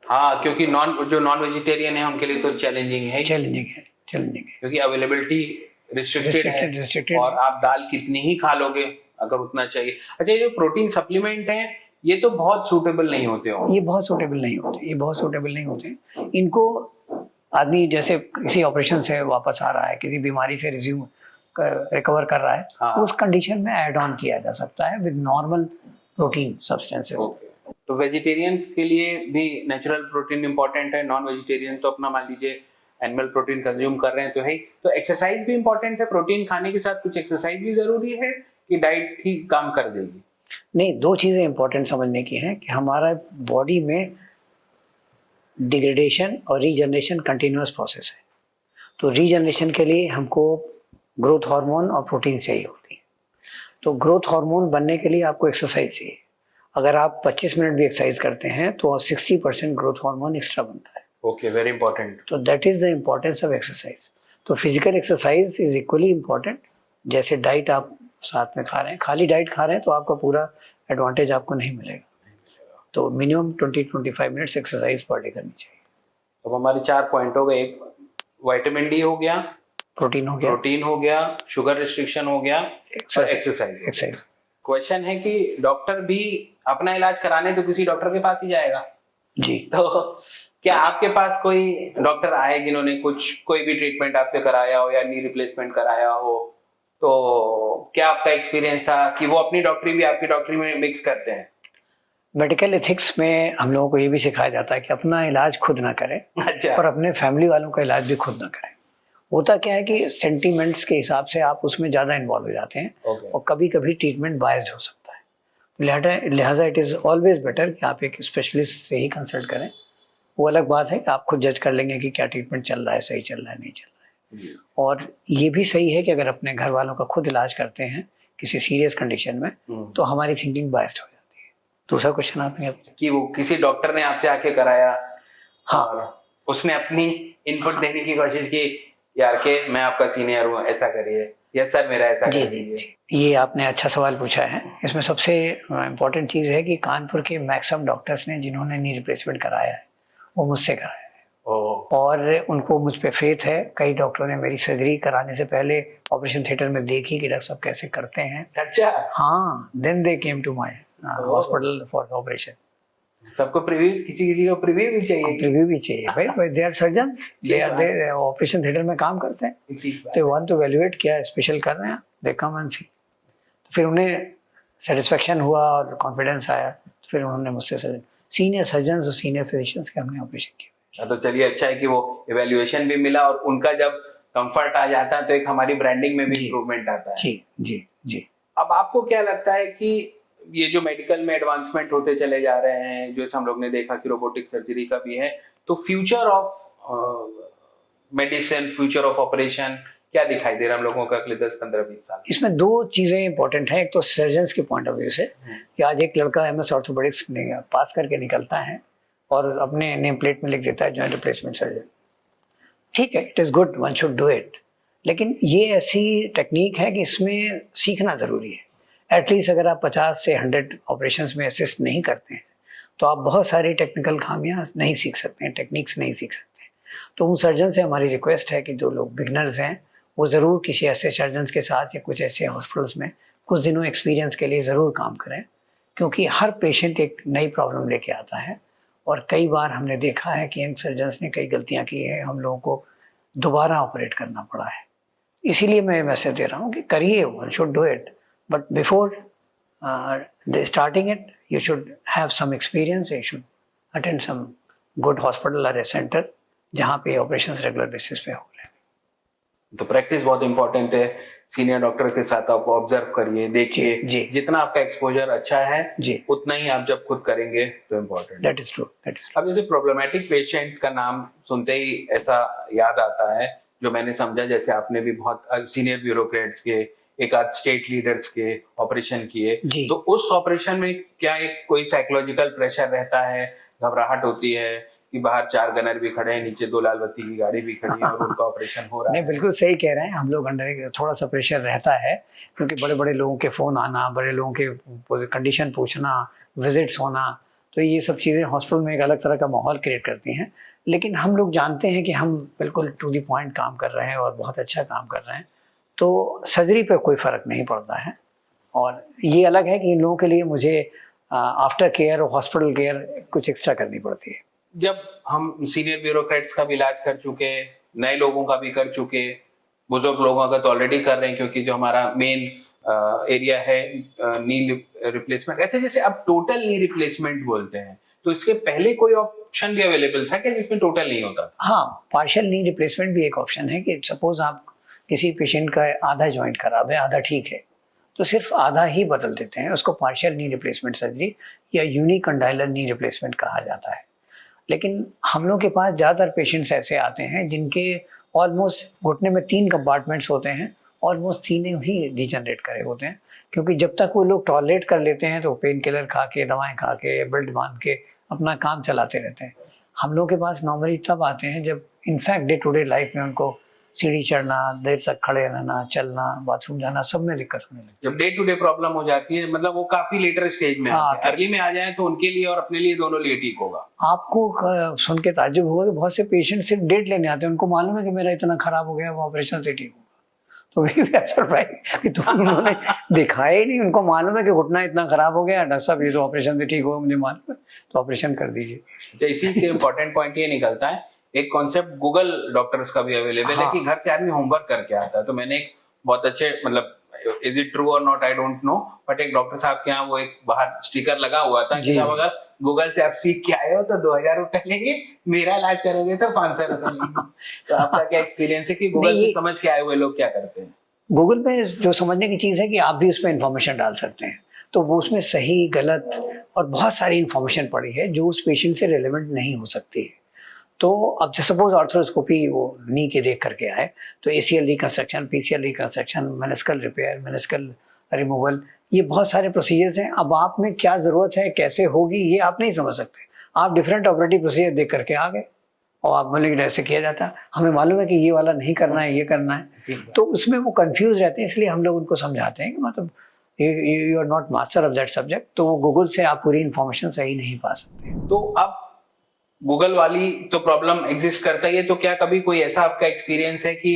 हाँ, क्योंकि जो नॉन वेजिटेरियन है उनके लिए तो चैलेंजिंग है, क्योंकि अवेलेबिलिटी रिस्ट्रिक्टेड है और आप दाल कितनी ही खा लोगे अगर उतना चाहिए। अच्छा, ये जो प्रोटीन सप्लीमेंट है ये तो बहुत सूटेबल नहीं होते हो? ये बहुत सूटेबल नहीं होते। इनको आदमी जैसे किसी ऑपरेशन से वापस आ रहा है, किसी बीमारी से रिकवर कर रहा है, हाँ। उस कंडीशन में ऐड ऑन किया जा सकता है विद नॉर्मल प्रोटीन सब्सटेंसेस। तो वेजिटेरियंस के लिए भी नेचुरल प्रोटीन इंपॉर्टेंट है, नॉन वेजिटेरियन तो अपना मान लीजिए एनिमल प्रोटीन कंज्यूम कर रहे हैं तो है। तो एक्सरसाइज भी इंपॉर्टेंट है, प्रोटीन खाने के साथ कुछ एक्सरसाइज भी जरूरी है कि डाइट ही काम कर देगी? नहीं, दो चीजें इंपॉर्टेंट समझने की हैं कि हमारा बॉडी में डिग्रेडेशन और रीजनरेशन कंटिन्यूअस प्रोसेस है। तो रीजनरेशन के लिए हमको ग्रोथ हार्मोन और प्रोटीन चाहिए होती है। तो ग्रोथ हार्मोन बनने के लिए आपको एक्सरसाइज चाहिए। अगर आप 25 मिनट भी एक्सरसाइज करते हैं तो 60% ग्रोथ हार्मोन एक्स्ट्रा बनता है। Okay, very important. तो that is the importance of exercise. तो physical exercise is equally important जैसे डाइट आप साथ में खा रहे हैं। खाली डाइट खा रहे हैं तो आपका पूरा एडवांटेज आपको नहीं मिलेगा। तो minimum 20-25 minutes exercise per day करनी चाहिए। तो हमारे 4 पॉइंट हो गए, एक विटामिन डी हो गया, प्रोटीन हो गया, शुगर रिस्ट्रिक्शन हो गया, एक्सरसाइज। क्वेश्चन है कि डॉक्टर भी अपना इलाज कराने तो किसी डॉक्टर के पास ही जाएगा जी। तो क्या आपके पास कोई डॉक्टर आए जिन्होंने कोई भी ट्रीटमेंट आपसे कराया हो या नी रिप्लेसमेंट कराया हो, तो क्या आपका एक्सपीरियंस था कि वो अपनी डॉक्टरी भी आपकी डॉक्टरी में मिक्स करते हैं? मेडिकल एथिक्स में हम लोगों को ये भी सिखाया जाता है कि अपना इलाज खुद ना करें। अच्छा। और अपने फैमिली वालों का इलाज भी खुद ना करें। होता क्या है कि सेंटीमेंट्स के हिसाब से आप उसमें ज़्यादा इन्वॉल्व हो जाते हैं। और कभी कभी ट्रीटमेंट बायस्ड हो सकता है। लिहाजा इट इज़ ऑलवेज बेटर कि आप एक स्पेशलिस्ट से ही कंसल्ट करें वो अलग बात है कि आप खुद जज कर लेंगे कि क्या ट्रीटमेंट चल रहा है, सही चल रहा है, नहीं चल रहा है। जी। और ये भी सही है कि अगर अपने घर वालों का खुद इलाज करते हैं किसी सीरियस कंडीशन में, तो हमारी थिंकिंग बायस्ड हो जाती है। दूसरा क्वेश्चन आपने कि वो किसी डॉक्टर ने आपसे आके कराया, हाँ, और उसने अपनी इनपुट देने की कोशिश की, यार के मैं आपका सीनियर हूँ, ऐसा करिए, या सर मेरा ऐसा जी कर जी दीजिए। जी, ये आपने अच्छा सवाल पूछा है। इसमें सबसे इम्पोर्टेंट चीज़ है कि कानपुर के मैक्सिमम डॉक्टर्स ने जिन्होंने नी रिप्लेसमेंट कराया है वो मुझसे कराया है, और उनको मुझ पे फेथ है। कई डॉक्टरों ने मेरी सर्जरी कराने से पहले ऑपरेशन थिएटर में देखी कि डॉक्टर साहब कैसे करते हैं। अच्छा, हाँ, then they came to my hospital for operation. सबको प्रीव्यू, किसी किसी को प्रीव्यू भी चाहिए। प्रीव्यू भी चाहिए भाई, they are surgeons, they operation theatre में काम करते हैं, they want to evaluate क्या स्पेशल कर रहे हैं, they come and see। फिर उन्हें सेटिस्फेक्शन हुआ और कॉन्फिडेंस आया, तो फिर उन्होंने मुझसे सीनियर सर्जन्स और सीनियर फिजिशियंस के हमने ऑपरेशन किया। तो चलिए, अच्छा है कि वो इवैल्यूएशन भी मिला, और उनका जब कंफर्ट आ जाता है तो एक हमारी ब्रांडिंग में भी इम्प्रूवमेंट आता है। जी जी जी। अब आपको क्या लगता है कि ये जो मेडिकल में एडवांसमेंट होते चले जा रहे हैं, जो हम लोग ने देखा कि रोबोटिक सर्जरी का भी है, तो future of medicine, future of operation क्या दिखाई दे रहा है हम लोगों का अगले 10, 15, 20 साल? इसमें दो चीजें इंपॉर्टेंट हैं। एक तो सर्जन्स के पॉइंट ऑफ व्यू से कि आज एक लड़का MS ऑर्थोपेडिक्स पास करके निकलता है और अपने नेम प्लेट में लिख देता है जॉइंट रिप्लेसमेंट सर्जन। ठीक है, it is good, one should do it, लेकिन ये ऐसी टेक्निक है कि इसमें सीखना जरूरी है। एटलीस्ट अगर आप 50 से 100 ऑपरेशंस में असिस्ट नहीं करते हैं तो आप बहुत सारी टेक्निकल खामियां नहीं सीख सकते हैं, टेक्निक्स नहीं सीख सकते हैं। तो उन सर्जन से हमारी रिक्वेस्ट है कि जो लोग बिगनर्स हैं वो ज़रूर किसी ऐसे सर्जन के साथ या कुछ ऐसे हॉस्पिटल्स में कुछ दिनों एक्सपीरियंस के लिए ज़रूर काम करें, क्योंकि हर पेशेंट एक नई प्रॉब्लम लेके आता है। और कई बार हमने देखा है कि यंग सर्जन्स ने कई गलतियां की हैं, हम लोगों को दोबारा ऑपरेट करना पड़ा है। इसीलिए मैं मैसेज दे रहा हूँ कि करिए, one should do it, but before starting it you should have some experience, you should attend some good hospital or a center जहाँ पे ऑपरेशंस रेगुलर बेसिस पे हो रहे हैं। तो प्रैक्टिस बहुत इंपॉर्टेंट है। सीनियर डॉक्टर के साथ आप ऑब्जर्व करिए, देखिए, जितना आपका एक्सपोजर अच्छा है जी, उतना ही आप जब खुद करेंगे तो important. That is true, that is true. अब जैसे प्रॉब्लमेटिक पेशेंट का नाम सुनते ही ऐसा याद आता है, जो मैंने समझा जैसे आपने भी बहुत सीनियर ब्यूरोक्रेट्स के, एक आध स्टेट लीडर्स के ऑपरेशन किए, तो उस ऑपरेशन में क्या एक कोई साइकोलॉजिकल प्रेशर रहता है, घबराहट होती है कि बाहर 4 गनर भी खड़े हैं, नीचे 2 लाल बत्ती की गाड़ी भी खड़ी है और उनका ऑपरेशन हो रहा है? नहीं, बिल्कुल सही कह रहे हैं, हम लोग अंडर थोड़ा सा प्रेशर रहता है, क्योंकि बड़े बड़े लोगों के फोन आना, बड़े लोगों के कंडीशन पूछना, विजिट्स होना, तो ये सब चीज़ें हॉस्पिटल में एक अलग तरह का माहौल क्रिएट करती हैं। लेकिन हम लोग जानते हैं कि हम बिल्कुल टू द पॉइंट काम कर रहे हैं और बहुत अच्छा काम कर रहे हैं, तो सर्जरी पे कोई फ़र्क नहीं पड़ता है। और ये अलग है कि इन लोगों के लिए मुझे आफ्टर केयर और हॉस्पिटल केयर कुछ एक्स्ट्रा करनी पड़ती है। जब हम सीनियर ब्यूरोक्रेट्स का भी इलाज कर चुके, नए लोगों का भी कर चुके, बुजुर्ग लोगों का तो ऑलरेडी कर रहे हैं, क्योंकि जो हमारा मेन एरिया है नी रिप्लेसमेंट। अच्छा, जैसे अब टोटल नी रिप्लेसमेंट बोलते हैं, तो इसके पहले कोई ऑप्शन भी अवेलेबल था क्या जिसमें टोटल नहीं होता? हाँ, पार्शियल नी रिप्लेसमेंट भी एक ऑप्शन है कि सपोज आप किसी पेशेंट का आधा जॉइंट खराब है, आधा ठीक है, तो सिर्फ आधा ही बदल देते हैं, उसको पार्शियल नी रिप्लेसमेंट सर्जरी या यूनिकंडाइलर नी रिप्लेसमेंट कहा जाता है। लेकिन हम लोग के पास ज़्यादातर पेशेंट्स ऐसे आते हैं जिनके ऑलमोस्ट घुटने में 3 कंपार्टमेंट्स होते हैं, ऑलमोस्ट 3 ही डिजनरेट करे होते हैं, क्योंकि जब तक वो लोग टॉलरेट कर लेते हैं तो पेन किलर खा के, दवाएं खा के, बेल्ट बांध के अपना काम चलाते रहते हैं। हम लोग के पास नॉर्मली तब आते हैं जब in fact day to day life में उनको सीढ़ी चढ़ना, देर तक खड़े रहना, चलना, बाथरूम जाना, सब में दिक्कत होने लगती है। जब डे टू डे प्रॉब्लम हो जाती है, मतलब वो काफी लेटर स्टेज में आते हैं। अर्ली में आ जाए तो उनके लिए और अपने लिए दोनों लिए ठीक होगा। आपको सुन के ताज्जुब होगा कि बहुत से पेशेंट सिर्फ डेट लेने आते हैं, उनको मालूम है कि मेरा इतना खराब हो गया, वो ऑपरेशन से ठीक होगा, तो वी सरप्राइज कि तुम उन्होंने दिखाया ही नहीं, उनको मालूम है कि घुटना इतना खराब हो गया, डॉक्टर साहब ये तो ऑपरेशन से ठीक होगा, मुझे मालूम है, तो ऑपरेशन कर दीजिए। इसी से इम्पोर्टेंट पॉइंट ये निकलता है, एक कॉन्सेप्ट गूगल डॉक्टर्स का भी अवेलेबल है कि घर से आदमी होमवर्क करके आता है। तो मैंने एक बहुत अच्छे, मतलब इज इट ट्रू और not I don't know, but एक डॉक्टर साहब के यहाँ वो एक बाहर स्टिकर लगा हुआ था कि आप अगर गूगल से आप सीख के आए हो तो 2000 रुपए लेंगे, मेरा इलाज करोगे तो 500 रुपए लेंगे। तो आपका क्या एक्सपीरियंस है कि गूगल से समझ के आए हुए लोग क्या करते हैं? गूगल में जो समझने की चीज़ है कि आप भी उसमें इंफॉर्मेशन डाल सकते हैं, तो वो उसमें सही गलत और बहुत सारी इंफॉर्मेशन पड़ी है जो उस पेशेंट से रिलेवेंट नहीं हो सकती है। तो अब सपोज आर्थ्रोस्कोपी वो नी के देख करके आए, तो ACL reconstruction, PCL reconstruction, meniscal repair, meniscal removal, ये बहुत सारे प्रोसीजर्स हैं। अब आप में क्या ज़रूरत है, कैसे होगी, ये आप नहीं समझ सकते। आप डिफरेंट ऑपरेटिव प्रोसीजर देख करके आ गए और आप बोलेंगे ऐसे किया जाता है, हमें मालूम है कि ये वाला नहीं करना है, ये करना है, तो उसमें वो कंफ्यूज रहते हैं। इसलिए हम लोग उनको समझाते हैं कि मतलब you are not master of that subject, तो वो गूगल से आप पूरी इन्फॉर्मेशन सही नहीं पा सकते। तो अब गूगल वाली तो प्रॉब्लम एग्जिस्ट करता ही है, तो क्या कभी कोई ऐसा आपका एक्सपीरियंस है कि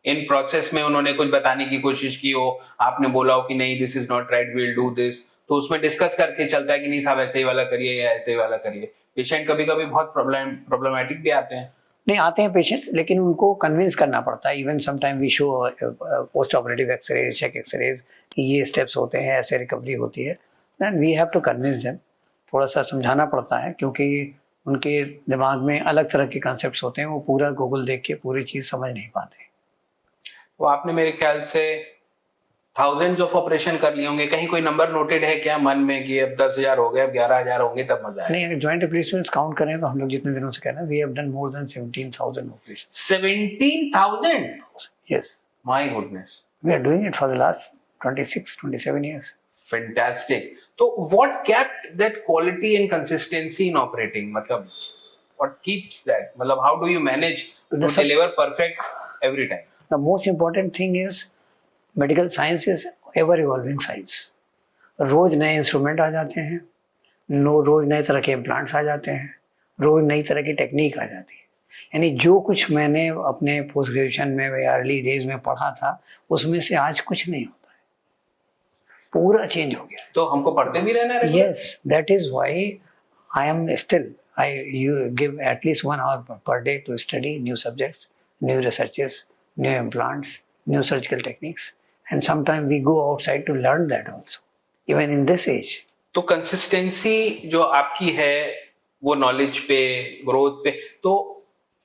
इन प्रोसेस में उन्होंने कुछ बताने की कोशिश की हो, आपने बोला हो कि नहीं this is not right, we will do this, तो उसमें डिस्कस करके चलता है कि नहीं साहब ऐसे ही वाला करिए या ऐसे ही वाला करिए? पेशेंट कभी कभी बहुत प्रॉब्लमेटिक भी आते हैं। नहीं आते हैं पेशेंट, लेकिन उनको कन्विंस करना पड़ता है। Even sometime we show post operative x-ray, check x-rays कि ये स्टेप्स होते हैं, ऐसे रिकवरी होती है, then we have to convince them. थोड़ा सा समझाना पड़ता है क्योंकि उनके दिमाग में अलग तरह के कॉन्सेप्ट्स होते हैं, वो पूरा गूगल देख के पूरी चीज़ समझ नहीं पाते। तो आपने मेरे ख्याल से थाउजेंड्स ऑफ ऑपरेशन कर लिए होंगे, कहीं कोई नंबर नोटेड है क्या मन में कि अब 10,000 हो गए, अब 11,000 होंगे तब मजा आएगा? नहीं, अगर जॉइंट रिप्लेसमेंट्स काउंट करें तो हम लोग जितने दिनों से कह रहे हैं, we have done more than 17,000 operation. 17,000? Yes, my goodness, we are doing it for the last 26-27 years. Fantastic. तो what kept that quality and consistency in operating, मतलब व्हाट कीप्स दैट, मतलब how do you manage to deliver perfect every time? The most important thing is medical science is ever evolving science. रोज नए instrument आ जाते हैं, रोज नए तरह के implants आ जाते हैं, रोज नई तरह की टेक्निक आ जाती है। यानी जो कुछ मैंने अपने पोस्ट ग्रेजुएशन में या अर्ली डेज में पढ़ा था, उसमें से आज कुछ नहीं होता है, पूरा चेंज हो गया। तो हमको पढ़ते भी रहना है? Yes, that is why I am still you give at least 1 hour per day to study new subjects, new researches, new implants, new surgical techniques, and sometimes we go outside to learn that also, even in this age. तो consistency जो आपकी है वो knowledge पे, growth पे, तो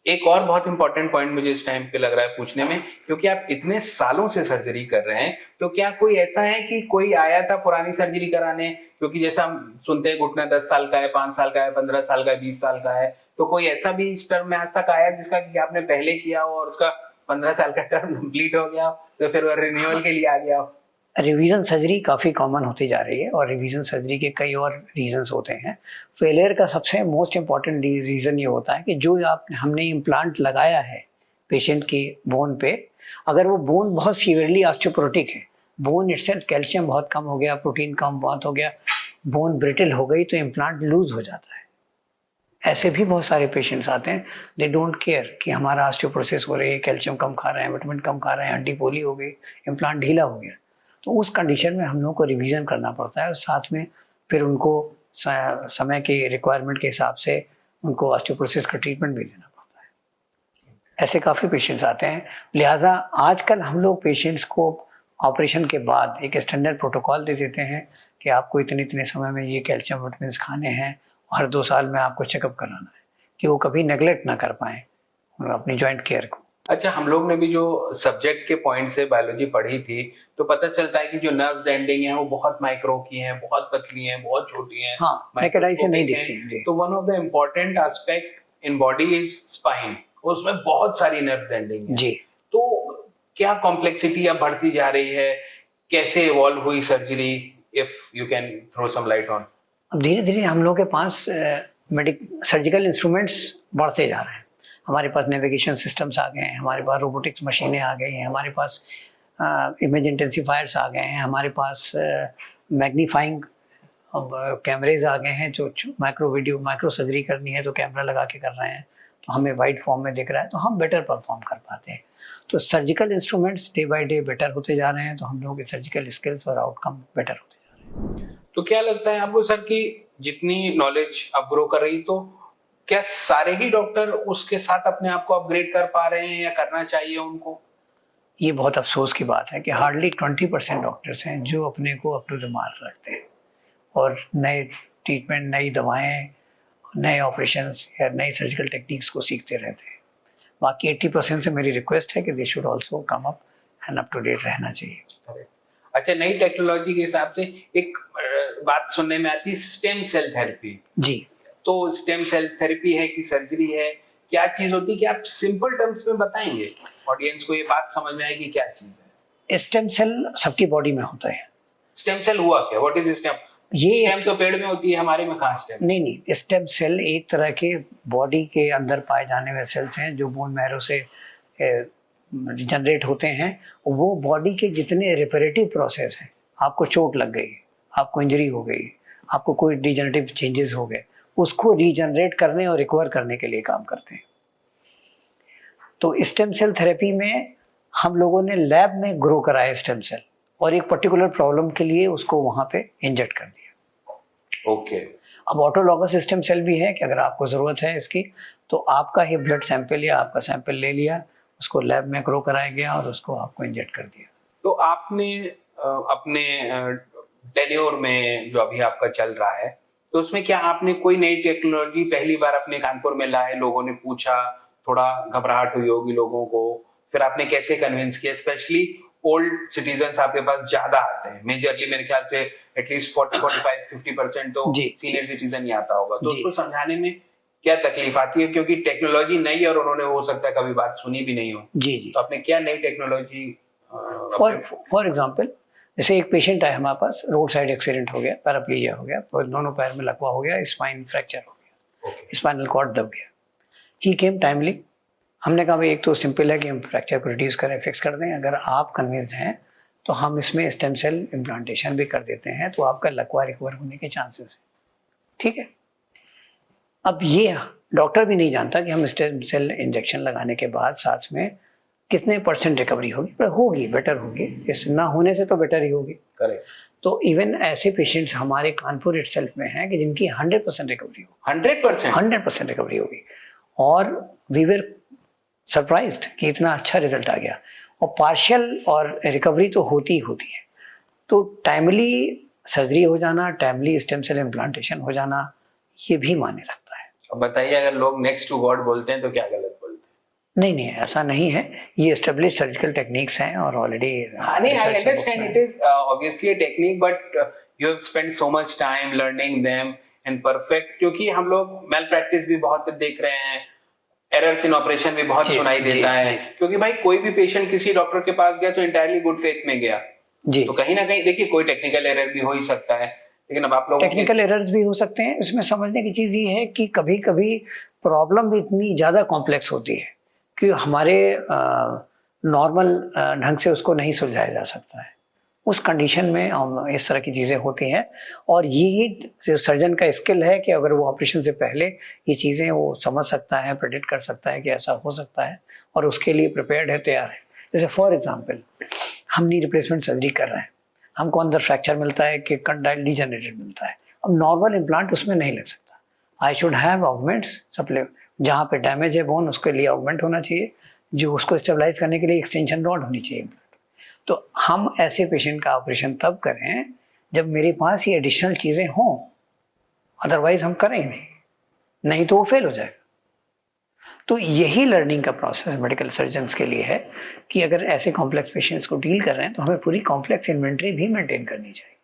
एक और बहुत इंपॉर्टेंट पॉइंट मुझे इस टाइम पे लग रहा है पूछने में, क्योंकि आप इतने सालों से सर्जरी कर रहे हैं, तो क्या कोई ऐसा है कि कोई आया था पुरानी सर्जरी कराने, क्योंकि जैसा हम सुनते हैं घुटना 10 साल का है, 5 साल का है, 15 साल का है, 20 साल का है, तो कोई ऐसा भी इस टर्म में आज तक आया जिसका कि आपने पहले किया हो और उसका 15 साल का टर्म कंप्लीट हो गया तो फिर वो रिन्यूअल के लिए आ गया हो? रिवीजन सर्जरी काफ़ी कॉमन होती जा रही है और रिवीजन सर्जरी के कई और रीजंस होते हैं। फेलियर का सबसे मोस्ट इम्पॉर्टेंट रीज़न ये होता है कि जो हमने इम्प्लांट लगाया है पेशेंट की बोन पे, अगर वो बोन बहुत सीवियरली ऑस्टियोपोरोटिक है, बोन इटसेल्फ कैल्शियम बहुत कम हो गया, प्रोटीन कम बहुत हो गया, बोन ब्रिटल हो गई, तो इम्प्लांट लूज हो जाता है। ऐसे भी बहुत सारे पेशेंट्स आते हैं, दे डोंट केयर कि हमारा ऑस्टियोपोरोसिस हो रही है, कैल्शियम कम खा रहे हैं, विटामिन कम खा रहे हैं, हड्डी पोली हो गई, इम्प्लांट ढीला हो गया। तो उस कंडीशन में हम लोग को रिवीजन करना पड़ता है और साथ में फिर उनको समय के रिक्वायरमेंट के हिसाब से उनको ऑस्टियोपोरोसिस का ट्रीटमेंट भी देना पड़ता है। ऐसे काफ़ी पेशेंट्स आते हैं। लिहाजा आजकल हम लोग पेशेंट्स को ऑपरेशन के बाद एक स्टैंडर्ड प्रोटोकॉल दे देते हैं कि आपको इतने इतने समय में ये कैल्शियम विटामिन खाने हैं, हर 2 साल में आपको चेकअप कराना है, कि वो कभी नेगलेक्ट ना कर पाएँ अपनी जॉइंट केयर को। अच्छा, हम लोग ने भी जो सब्जेक्ट के पॉइंट से बायोलॉजी पढ़ी थी, तो पता चलता है कि जो नर्व एंडिंग है वो बहुत माइक्रो की हैं, बहुत पतली हैं, बहुत छोटी हैं, हाँ, नेकेड आई से नहीं दिखती। तो one of the important aspect in body is spine, उसमें बहुत सारी नर्व एंडिंग है जी। तो क्या कॉम्प्लेक्सिटी अब बढ़ती जा रही है, कैसे इवॉल्व हुई surgery, if you can throw some light on? अब धीरे धीरे हम लोग के पास सर्जिकल इंस्ट्रूमेंट्स बढ़ते जा रहे हैं। हमारे पास नेविगेशन सिस्टम्स आ गए हैं, हमारे पास रोबोटिक्स मशीनें आ गई हैं, हमारे पास इमेज इंटेंसिफायर्स आ गए हैं, हमारे पास मैग्नीफाइंग कैमरेज आ गए हैं, जो माइक्रो सर्जरी करनी है तो कैमरा लगा के कर रहे हैं, तो हमें वाइड फॉर्म में दिख रहा है, तो हम बेटर परफॉर्म कर पाते हैं। तो surgical instruments day by day better होते जा रहे हैं, तो हम लोगों के सर्जिकल स्किल्स और आउटकम बेटर होते जा रहे हैं। तो क्या लगता है आपको सर कि जितनी नॉलेज अब ग्रो कर रही, तो क्या सारे ही डॉक्टर उसके साथ अपने आप को अपग्रेड कर पा रहे हैं या करना चाहिए उनको? ये बहुत अफसोस की बात है कि हार्डली 20% डॉक्टर्स हैं जो अपने को अप टू द मार्क रखते हैं और नए ट्रीटमेंट, नई दवाएं, नए ऑपरेशंस या नई सर्जिकल टेक्निक्स को सीखते रहते हैं। बाकी 80% से मेरी रिक्वेस्ट है कि they should also come up and up to date रहना चाहिए। अच्छा, नई टेक्नोलॉजी के हिसाब से एक बात सुनने में आती है स्टेम सेल थेरेपी। जी। तो स्टेम सेल थेरेपी है कि सर्जरी है, क्या चीज होती है, कि आप सिंपल टर्म्स में बताएंगे ऑडियंस को ये बात समझ में आए कि क्या चीज है? स्टेम सेल सबकी बॉडी में होता है। स्टेम सेल हुआ क्या? What is stem? ये स्टेम तो पेड़ में होती है, हमारे में कहाँ स्टेम? नहीं, स्टेम सेल एक तरह के बॉडी के अंदर पाए जाने वाले सेल्स हैं जो बोन मैरो से जनरेट होते हैं। वो बॉडी के जितने रिपेरेटिव प्रोसेस हैं, आपको चोट लग गई, आपको इंजरी हो गई, आपको कोई डिजेनरेटिव चेंजेस हो गए, उसको रीजनरेट करने और रिकवर करने के लिए काम करते हैं। तो स्टेम सेल थेरेपी में हम लोगों ने लैब में ग्रो कराया स्टेम सेल, और एक पर्टिकुलर प्रॉब्लम के लिए उसको वहां पे इंजेक्ट कर दिया। ओके। अब ऑटोलॉगस स्टेम सेल भी है कि अगर आपको ज़रूरत है इसकी, तो आपका ही ब्लड सैंपल या आपका सैंपल ले लिया, उसको लैब में ग्रो कराया गया और उसको आपको इंजेक्ट कर दिया। तो आपने अपने टेन्योर में जो अभी आपका चल रहा है, तो उसमें क्या आपने कोई नई टेक्नोलॉजी पहली बार अपने कानपुर में लाए, लोगों ने पूछा, थोड़ा घबराहट हुई होगी लोगों को, फिर आपने कैसे कन्विंस किया? स्पेशली ओल्ड सिटीजन्स आपके पास ज्यादा आते हैं, मेजरली मेरे ख्याल से एटलीस्ट 40-45-50% तो सीनियर सिटीजन ही आता होगा, तो उसको समझाने में क्या तकलीफ आती है? क्योंकि टेक्नोलॉजी नई है और उन्होंने हो सकता है कभी बात सुनी भी नहीं हो। जी। तो आपने क्या नई टेक्नोलॉजी? फॉर एग्जाम्पल, जैसे एक पेशेंट आया हमारे पास, रोड साइड एक्सीडेंट हो गया, पैराप्लीजिया हो गया, और दोनों पैर में लकवा हो गया, स्पाइन फ्रैक्चर हो गया, स्पाइनल कॉर्ड दब गया। ही केम टाइमली। हमने कहा भाई एक तो सिंपल है कि हम फ्रैक्चर को रिड्यूस करें, फिक्स कर दें, अगर आप कन्विंस्ड हैं तो हम इसमें स्टेम सेल इम्प्लांटेशन भी कर देते हैं, तो आपका लकवा रिकवर होने के चांसेस हैं। ठीक है। अब ये डॉक्टर भी नहीं जानता कि हम स्टेम सेल इंजेक्शन लगाने के बाद साथ में कितने % रिकवरी होगी, पर होगी, बेटर होगी, इस ना होने से तो बेटर ही होगी। करेक्ट। तो इवन ऐसे पेशेंट्स हमारे कानपुर इटसेल्फ में हैं कि जिनकी 100% रिकवरी हो, 100% रिकवरी होगी, और वी वर सरप्राइज्ड कि इतना अच्छा रिजल्ट आ गया। और पार्शियल और रिकवरी तो होती है। तो टाइमली सर्जरी हो जाना, टाइमली स्टेम सेल इम्प्लांटेशन हो जाना, ये भी मायने रखता है। अब बताइए, अगर लोग नेक्स्ट टू गॉड बोलते हैं तो क्या गलत बोलते हैं? नहीं, ऐसा नहीं है, ये एस्टेब्लिश सर्जिकल टेक्निक्स हैं और ऑलरेडी। नहीं, I understand it is obviously a technique, but you have spent so much time learning them and perfect, क्योंकि हम लोग मेल प्रैक्टिस भी बहुत देख रहे हैं, एरर्स इन ऑपरेशन भी बहुत सुनाई देता है, क्योंकि भाई कोई भी पेशेंट किसी डॉक्टर के पास गया तो इंटायरली गुड फेथ में गया जी। तो कहीं ना कहीं देखिए कोई टेक्निकल एरर भी हो ही सकता है, लेकिन अब आप लोग टेक्निकल एरर्स भी हो सकते हैं। इसमें समझने की चीज ये है कि कभी कभी प्रॉब्लम भी इतनी ज्यादा कॉम्प्लेक्स होती है कि हमारे नॉर्मल ढंग से उसको नहीं सुलझाया जा सकता है। उस कंडीशन में इस तरह की चीज़ें होती हैं, और ये जो सर्जन का स्किल है कि अगर वो ऑपरेशन से पहले ये चीज़ें वो समझ सकता है, प्रेडिक्ट कर सकता है कि ऐसा हो सकता है, और उसके लिए प्रिपेयर्ड है, तैयार है। जैसे फॉर एग्जांपल, हम नी रिप्लेसमेंट सर्जरी कर रहे हैं, हमको अंदर फ्रैक्चर मिलता है कि कंडाइल डिजेनरेटेड मिलता है। अब नॉर्मल इम्प्लांट उसमें नहीं लग सकता, I should have augments supplement, जहाँ पे डैमेज है बोन उसके लिए ऑगमेंट होना चाहिए, जो उसको स्टेबलाइज करने के लिए एक्सटेंशन रॉड होनी चाहिए। तो हम ऐसे पेशेंट का ऑपरेशन तब करें जब मेरे पास ये एडिशनल चीज़ें हों, अदरवाइज हम करें नहीं तो वो फेल हो जाएगा। तो यही लर्निंग का प्रोसेस मेडिकल सर्जन्स के लिए है कि अगर ऐसे कॉम्प्लेक्स पेशेंट्स को डील कर रहे हैं तो हमें पूरी कॉम्प्लेक्स इन्वेंटरी भी मेंटेन करनी चाहिए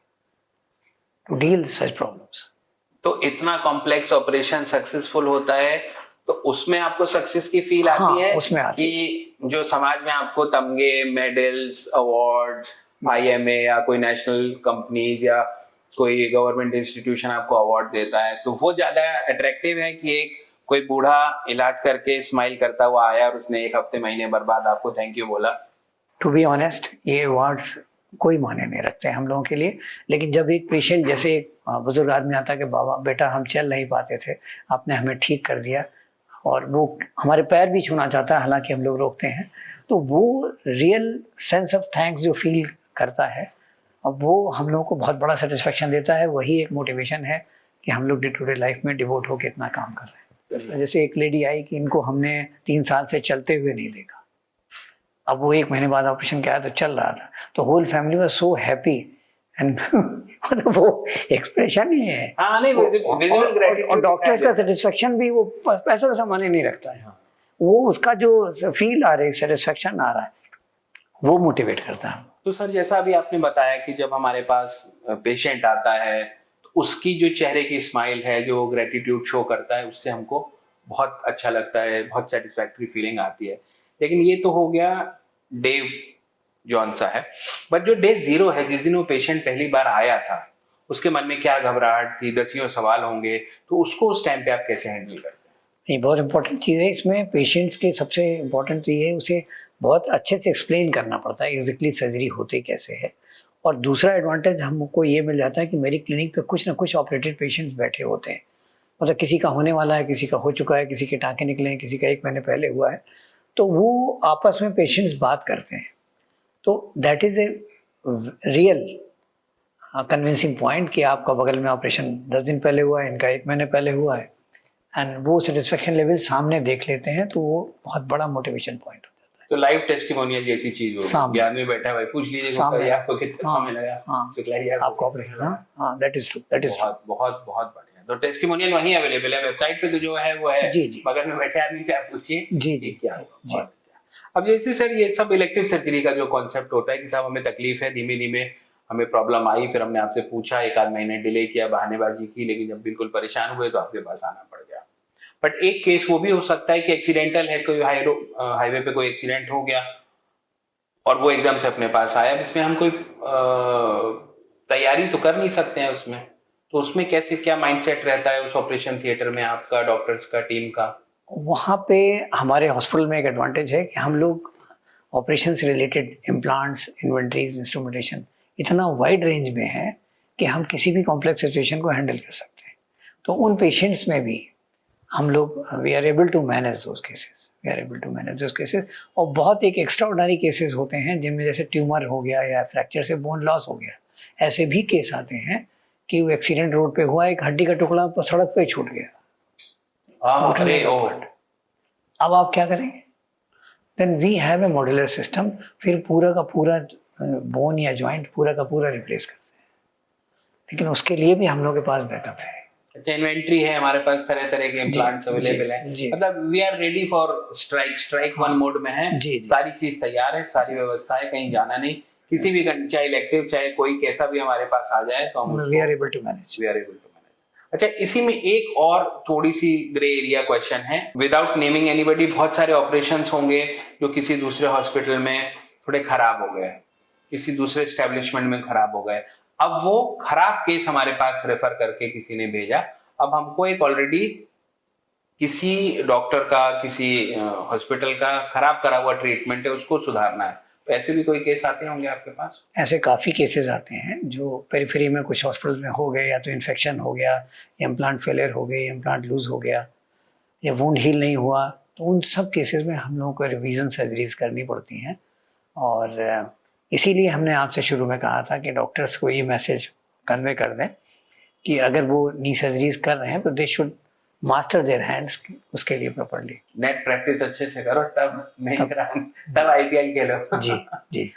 टू डील सच प्रॉब्लम्स। तो इतना कॉम्प्लेक्स ऑपरेशन सक्सेसफुल होता है तो उसमें आपको सक्सेस की फील आती है? उसमें आती कि जो समाज में आपको तमगे, मेडल्स, अवार्ड्स, IMA या कोई नेशनल कंपनीज या कोई गवर्नमेंट इंस्टीट्यूशन आपको अवार्ड देता है, तो वो ज्यादा अट्रैक्टिव है कि एक कोई बूढ़ा इलाज करके स्माइल करता हुआ आया और उसने 1 हफ्ते महीने बर्बाद आपको थैंक यू बोला? टू बी ऑनेस्ट, ये अवार्ड्स कोई मायने नहीं रखते हम लोगों के लिए। लेकिन जब एक पेशेंट, जैसे एक बुजुर्ग आदमी आता है कि बाबा बेटा हम चल नहीं पाते थे, आपने हमें ठीक कर दिया, और वो हमारे पैर भी छूना चाहता है, हालांकि हम लोग रोकते हैं, तो वो रियल सेंस ऑफ थैंक्स जो फील करता है, अब वो हम लोगों को बहुत बड़ा सेटिस्फेक्शन देता है। वही एक मोटिवेशन है कि हम लोग डे टू डे लाइफ में डिवोट होकर इतना काम कर रहे हैं। जैसे एक लेडी आई कि इनको हमने 3 साल से चलते हुए नहीं देखा, अब वो 1 महीने बाद ऑपरेशन किया तो चल रहा था, तो whole family was so happy and वो एक्सप्रेशन ही है। हाँ, नहीं, विजिबल ग्रेटिट्यूड। और डॉक्टर्स का सेटिस्फेक्शन भी वो पैसा वैसा माने नहीं रखता है, वो उसका जो फील आ रहा है, सेटिस्फेक्शन आ रहा है, वो मोटिवेट करता है। तो सर, जैसा अभी आपने बताया कि जब हमारे पास पेशेंट आता है तो उसकी जो चेहरे की स्माइल है, जो ग्रेटिट्यूड शो करता है, उससे हमको बहुत अच्छा लगता है, बहुत सेटिस्फैक्टरी फीलिंग आती है। लेकिन ये तो हो गया डे जौन सा है, बट जो डे 0 है, जिस दिन वो पेशेंट पहली बार आया था, उसके मन में क्या घबराहट थी, दसियों सवाल होंगे, तो उसको उस टाइम पे आप कैसे हैंडल करते हैं? ये बहुत इंपॉर्टेंट चीज़ है। इसमें पेशेंट्स के सबसे इम्पोर्टेंट तो ये है, उसे बहुत अच्छे से एक्सप्लेन करना पड़ता है एग्जैक्टली सर्जरी होती कैसे है। और दूसरा एडवांटेज हमको ये मिल जाता है कि मेरी क्लिनिक पे कुछ ना कुछ ऑपरेटेड पेशेंट्स बैठे होते हैं। मतलब किसी का होने वाला है, किसी का हो चुका है, किसी के टाँके निकले हैं, किसी का 1 महीने पहले हुआ है, तो वो आपस में पेशेंट्स बात करते हैं। तो that is a real convincing point कि आपका बगल में ऑपरेशन 10 दिन पहले हुआ है, इनका 1 महीने पहले हुआ है, एंड वो सेटिस्फेक्शन लेवल सामने देख लेते हैं, तो वो बहुत बड़ा मोटिवेशन पॉइंट हो जाता है। तो लाइव टेस्टिमोनियल जैसी चीज होगी, सामने। आदमी बैठा है, भाई पूछ लीजिए सामने। आपको कितना समय लगा, हाँ, शुक्ला जी आपको ऑपरेशन, हाँ, that is true, that is true. बहुत बहुत बहुत बढ़िया। तो टेस्टिमोनियल वहीं अवेलेबल है, वेबसाइट पे तो जो है वो है, जी, जी। बगल में बैठे आदमी से आप पूछिए जी, जी, क्या जी। बहुत अच्छा। अब जैसे सर ये सब इलेक्टिव सर्जरी का जो कॉन्सेप्ट होता है कि साहब हमें तकलीफ है, धीमे धीमे हमें प्रॉब्लम आई, फिर हमने आपसे पूछा, 1 आध महीने डिले किया, बहानेबाजी की, लेकिन जब बिल्कुल परेशान हुए तो आपके पास आना पड़ गया। बट एक केस वो भी हो सकता है कि एक्सीडेंटल है, कोई हाईवे पे कोई एक्सीडेंट हो गया और वो एकदम से अपने पास आया। अब इसमें हम कोई तैयारी तो कर नहीं सकते हैं उसमें, तो उसमें कैसे क्या माइंडसेट रहता है उस ऑपरेशन थिएटर में आपका, डॉक्टर्स का, टीम का? वहाँ पे हमारे हॉस्पिटल में एक एडवांटेज है कि हम लोग ऑपरेशन से रिलेटेड इम्प्लांट्स, इन्वेंटरीज, इंस्ट्रूमेंटेशन इतना वाइड रेंज में है कि हम किसी भी कॉम्प्लेक्स सिचुएशन को हैंडल कर सकते हैं। तो उन पेशेंट्स में भी हम लोग we are able to manage those cases. और बहुत एक एक्स्ट्राऑर्डिनरी केसेस होते हैं जिनमें जैसे ट्यूमर हो गया या फ्रैक्चर से बोन लॉस हो गया, ऐसे भी केस आते हैं कि वो एक्सीडेंट रोड पे हुआ, एक हड्डी का टुकड़ा सड़क पे छूट गया, घुटने का पार्ट। अब आप क्या करेंगे? Then we have a modular system, फिर पूरा का पूरा बोन या जॉइंट पूरा का पूरा रिप्लेस करते हैं। लेकिन उसके लिए भी हम लोग के पास बैकअप है। अच्छा, इन्वेंट्री है हमारे पास, तरह तरह के इम्प्लांट्स अवेलेबल है, मतलब we are ready for strike one mode में है। सारी चीज तैयार है, सारी व्यवस्था है, कहीं जाना नहीं, किसी भी चाहे इलेक्टिव चाहे कोई कैसा भी हमारे पास आ जाए तो हम we are able to manage. अच्छा, इसी में एक और थोड़ी सी ग्रे एरिया क्वेश्चन है, विदाउट नेमिंग एनीबॉडी, बहुत सारे ऑपरेशंस होंगे जो किसी दूसरे हॉस्पिटल में थोड़े खराब हो गए, किसी दूसरे एस्टेब्लिशमेंट में खराब हो गए। अब वो खराब केस हमारे पास रेफर करके किसी ने भेजा, अब हमको एक ऑलरेडी किसी डॉक्टर का, किसी हॉस्पिटल का खराब करा हुआ ट्रीटमेंट है, उसको सुधारना है, तो ऐसे भी कोई केस आते होंगे आपके पास? ऐसे काफ़ी केसेस आते हैं जो पेरिफेरी में कुछ हॉस्पिटल में हो गए, या तो इन्फेक्शन हो गया, या इम्प्लांट फेलियर हो गई, इम्प्लांट लूज हो गया, या वुंड हील नहीं हुआ, तो उन सब केसेस में हम लोगों को रिवीजन सर्जरीज करनी पड़ती हैं। और इसीलिए हमने आपसे शुरू में कहा था कि डॉक्टर्स को ये मैसेज कन्वे कर दें कि अगर वो नी सर्जरीज कर रहे हैं तो they should master their hands उसके लिए प्रॉपर्ली। नेट प्रैक्टिस अच्छे से करो, तब आईपीएल खेलो। जी जी।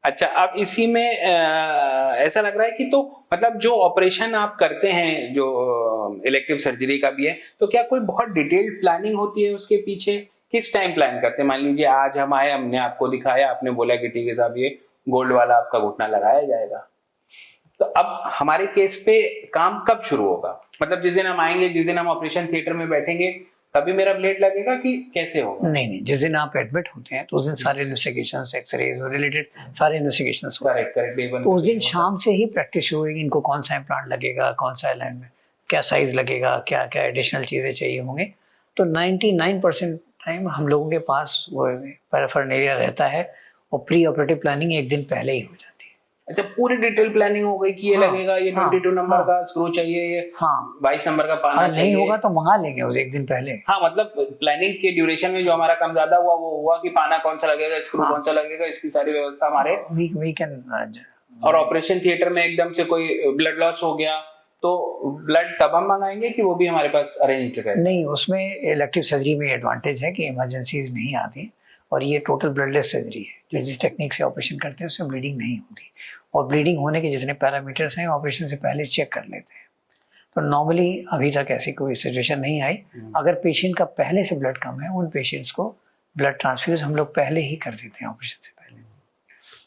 अच्छा, अब इसी में ऐसा लग रहा है कि तो मतलब जो ऑपरेशन आप करते हैं, जो इलेक्टिव सर्जरी का भी है, तो क्या कोई बहुत डिटेल्ड प्लानिंग होती है उसके पीछे? किस टाइम प्लान करते हैं? मान लीजिए आज हम आए, हमने आपको दिखाया, आपने बोला कि ठीक है साहब ये गोल्ड वाला आपका घुटना लगाया जाएगा, तो अब हमारे केस पे काम कब शुरू होगा? मतलब जिस दिन हम आएंगे, जिस दिन हम ऑपरेशन थिएटर में बैठेंगे, तभी मेरा ब्लेड लगेगा कि कैसे होगा? नहीं, जिस दिन आप एडमिट होते हैं तो उस दिन सारे इन्वेस्टिगेशंस, एक्सरेज और रिलेटेड सारे इन्वेस्टिगेशंस होते हैं। करेक्ट। तो उस दिन शाम से ही प्रैक्टिस शुरू होगी, इनको कौन सा इम्प्लांट लगेगा, कौन सा अलाइनमेंट, क्या साइज लगेगा, क्या क्या एडिशनल चीज़ें चाहिए होंगे। तो 99% टाइम हम लोगों के पास वो पैराफर्नेलिया रहता है, और प्री ऑपरेटिव प्लानिंग एक दिन पहले ही हो जाती है। अच्छा, पूरी डिटेल प्लानिंग हो गई कि ये लगेगा, ये 22 नंबर का स्क्रू चाहिए, ये 22 नंबर का पाना चाहिए। नहीं होगा तो मंगा लेंगे उसे एक दिन पहले। हाँ, मतलब प्लानिंग के ड्यूरेशन में जो हमारा कम ज्यादा हुआ वो हुआ कि पाना कौन सा लगेगा, स्क्रू कौन सा लगेगा, इसकी सारी व्यवस्था हमारे वी कैन। और ऑपरेशन थिएटर में एकदम से कोई ब्लड लॉस हो गया तो ब्लड तब हम मंगाएंगे कि वो भी हमारे पास अरेंज है? नहीं, उसमें इलेक्टिव सर्जरी में एडवांटेज है कि इमरजेंसीज नहीं आती, और ये टोटल ब्लडलेस सर्जरी है। जो जिस टेक्निक से ऑपरेशन करते हैं उससे ब्लीडिंग नहीं होती, और ब्लीडिंग होने के जितने पैरामीटर्स हैं ऑपरेशन से पहले चेक कर लेते हैं। तो नॉर्मली अभी तक ऐसी कोई सिचुएशन नहीं आई। अगर पेशेंट का पहले से ब्लड कम है, उन पेशेंट्स को ब्लड ट्रांसफ्यूज हम लोग पहले ही कर देते हैं ऑपरेशन से पहले।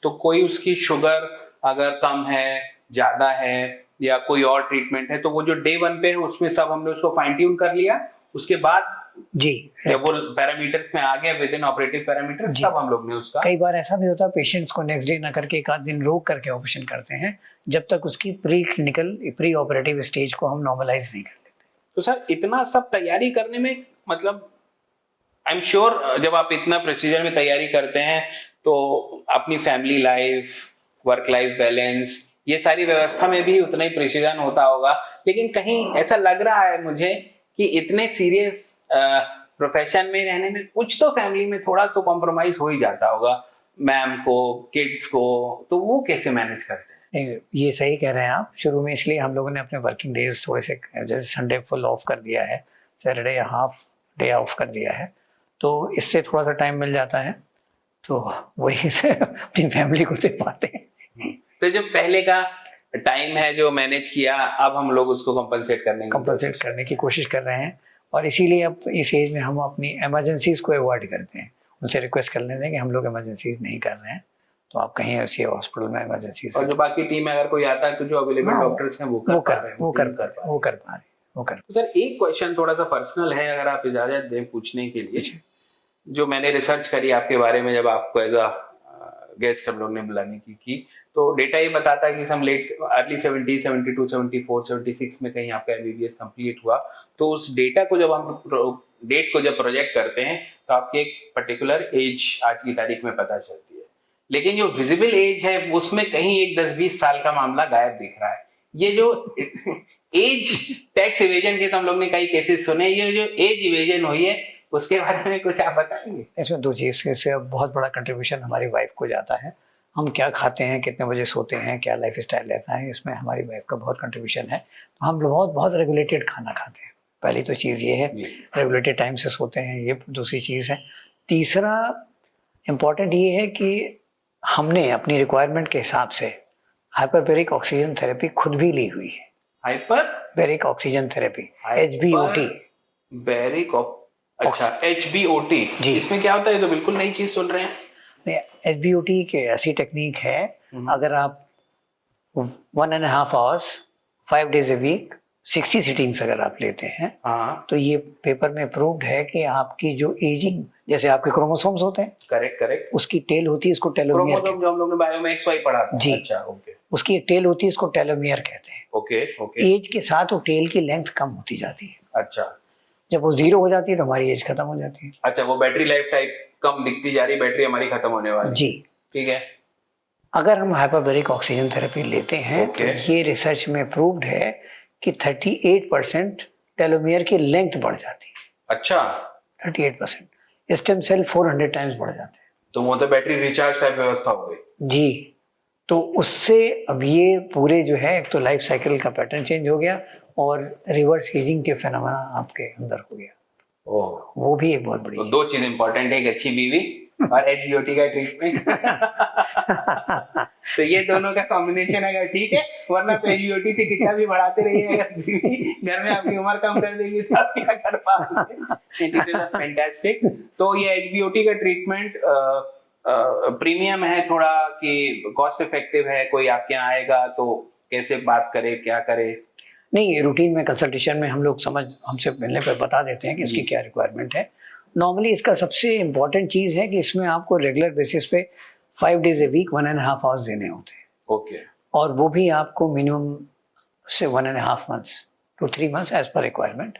तो कोई उसकी शुगर अगर कम है, ज्यादा है, या कोई और ट्रीटमेंट है, तो वो जो डे 1 पे है उसमें सब हमने उसको फाइन ट्यून कर लिया, उसके बाद जी, जब वो पैरामीटर्स में आ गया विद इन ऑपरेटिव पैरामीटर्स, जी। तब हम लोग ने उसका कई बार ऐसा भी होता है पेशेंट्स को नेक्स्ट डे ना करके एक आध दिन रोक करके ऑपरेशन करते हैं, जब तक उसकी pre clinical pre operative stage को हम नॉर्मलाइज नहीं कर लेते। तो सर इतना सब तैयारी करने में, मतलब आई एम श्योर जब आप इतना प्रोसीजर में तैयारी करते हैं तो अपनी family life, work life balance, ये सारी व्यवस्था में भी उतना ही प्रिसीजन होता होगा, लेकिन कहीं ऐसा लग रहा है मुझे कि इतने सीरियस प्रोफेशन में रहने में कुछ तो फैमिली में थोड़ा तो कॉम्प्रोमाइज हो ही जाता होगा, मैम को, किड्स को, तो वो कैसे मैनेज करते हैं? नहीं, ये सही कह रहे हैं आप। शुरू में इसलिए हम लोगों ने अपने वर्किंग डेज थोड़े से, जैसे संडे फुल ऑफ कर दिया है, सैटरडे हाफ डे ऑफ कर दिया है, तो इससे थोड़ा सा टाइम मिल जाता है, तो वही से अपनी फैमिली को दे पाते हैं। तो जो पहले का टाइम है जो मैनेज किया, अब हम लोग उसको कंपनसेट करने की कोशिश कर रहे हैं, और इसीलिए अब इस एज में हम अपनी इमरजेंसीज को अवॉइड करते हैं। उनसे रिक्वेस्ट कर लेते हैं कि हम लोग इमरजेंसीज नहीं कर रहे हैं, तो आप कहीं ऐसी हॉस्पिटल में इमरजेंसी, और जो बाकी टीम में अगर कोई आता है तो जो अवेलेबल डॉक्टर्स हैं वो कर पा रहे हैं। तो सर एक क्वेश्चन थोड़ा सा पर्सनल है, अगर आप इजाजत दें पूछने के लिए। जो मैंने रिसर्च करी आपके बारे में, जब आपको एज अ गेस्ट हम लोग ने बुलाने की, तो डेटा ये बताता है कि सम लेट अर्ली 70, 72, 74, 76 में कहीं आपका एमबीबीएस कंप्लीट हुआ। तो उस डेटा को जब हम डेट को जब प्रोजेक्ट करते हैं तो आपकी एक पर्टिकुलर एज आज की तारीख में पता चलती है, लेकिन जो विजिबल एज है उसमें कहीं एक 10-20 साल का मामला गायब दिख रहा है। ये जो एज टैक्स इवेजन के तो हम लोग ने कई केसेस सुने, ये जो एज इवेजन हुई है उसके बारे में कुछ आप बताएंगे? इसमें दो चीज़ से बहुत बड़ा कंट्रीब्यूशन हमारी वाइफ को जाता है। हम क्या खाते हैं, कितने बजे सोते हैं, क्या लाइफ स्टाइल रहता है, इसमें हमारी वाइफ का बहुत कंट्रीब्यूशन है। तो हम बहुत बहुत रेगुलेटेड खाना खाते हैं, पहली तो चीज़ ये है। रेगुलेटेड टाइम से सोते हैं, ये दूसरी चीज़ है। तीसरा इम्पॉर्टेंट ये है कि हमने अपनी रिक्वायरमेंट के हिसाब से हाइपरबेरिक ऑक्सीजन थेरेपी खुद भी ली हुई है। Hyperbaric oxygen therapy, HBOT। अच्छा, HBOT, इसमें क्या होता है? तो बिल्कुल नई चीज सुन रहे हैं। HBOT की ऐसी टेक्निक है, अगर आप 1.5 hours 5 days a week 60 sittings अगर आप लेते हैं, तो ये पेपर में प्रूव्ड है कि आपकी जो एजिंग, जैसे आपके क्रोमोसोम्स होते हैं, करेक्ट, उसकी टेल होती है, इसको टेलोमियर कहते हैं। जो हम लोग ने बायो में XY पढ़ा था। जी, अच्छा, ओके। उसकी एक टेल होती है, इसको टेलोमियर कहते हैं। ओके। एज के साथ वो टेल की लेंथ कम होती जाती है। अच्छा, जब वो 0 हो जाती है तो हमारी एज खत्म हो जाती है। अच्छा, वो बैटरी लाइफ टाइप कम दिखती जा रही, बैटरी हमारी खत्म होने वाली। जी, ठीक है। अगर हम हाइपरबेरिक ऑक्सीजन थेरेपी लेते हैं तो ये रिसर्च में प्रूव्ड है कि 38% टेलोमियर की लेंथ बढ़ जाती है। अच्छा, 38%। स्टेम सेल 400 टाइम्स बढ़ जाते हैं। तो वो तो बैटरी रिचार्ज टाइप व्यवस्था हो गई। जी, तो उससे अब ये पूरे जो है, एक तो लाइफ साइकिल का पैटर्न चेंज हो गया और रिवर्स एजिंग के फेनोमेना आपके अंदर हो गया। वो भी एक बहुत बड़ी तो दो चीज इंपॉर्टेंट है, एक अच्छी बीवी और HBOT का ट्रीटमेंट। तो ये दोनों का कॉम्बिनेशन अगर ठीक है, वरना तो HBOT से कितना भी बढ़ाते रहिए, घर में आपकी उम्र कम कर देगी तो आप क्या कर पाओगे। फैंटास्टिक। तो ये HBOT का ट्रीटमेंट प्रीमियम है थोड़ा कि कॉस्ट इफेक्टिव है? कोई आपके यहाँ आएगा तो कैसे बात करे, क्या करे? नहीं, रूटीन में कंसल्टेशन में हम लोग हमसे मिलने पर बता देते हैं कि इसकी क्या रिक्वायरमेंट है। नॉर्मली इसका सबसे इम्पोर्टेंट चीज़ है कि इसमें आपको रेगुलर बेसिस पे 5 days a week 1.5 आवर्स देने होते हैं। ओके। और वो भी आपको मिनिमम से 1.5 months to 3 months as per requirement.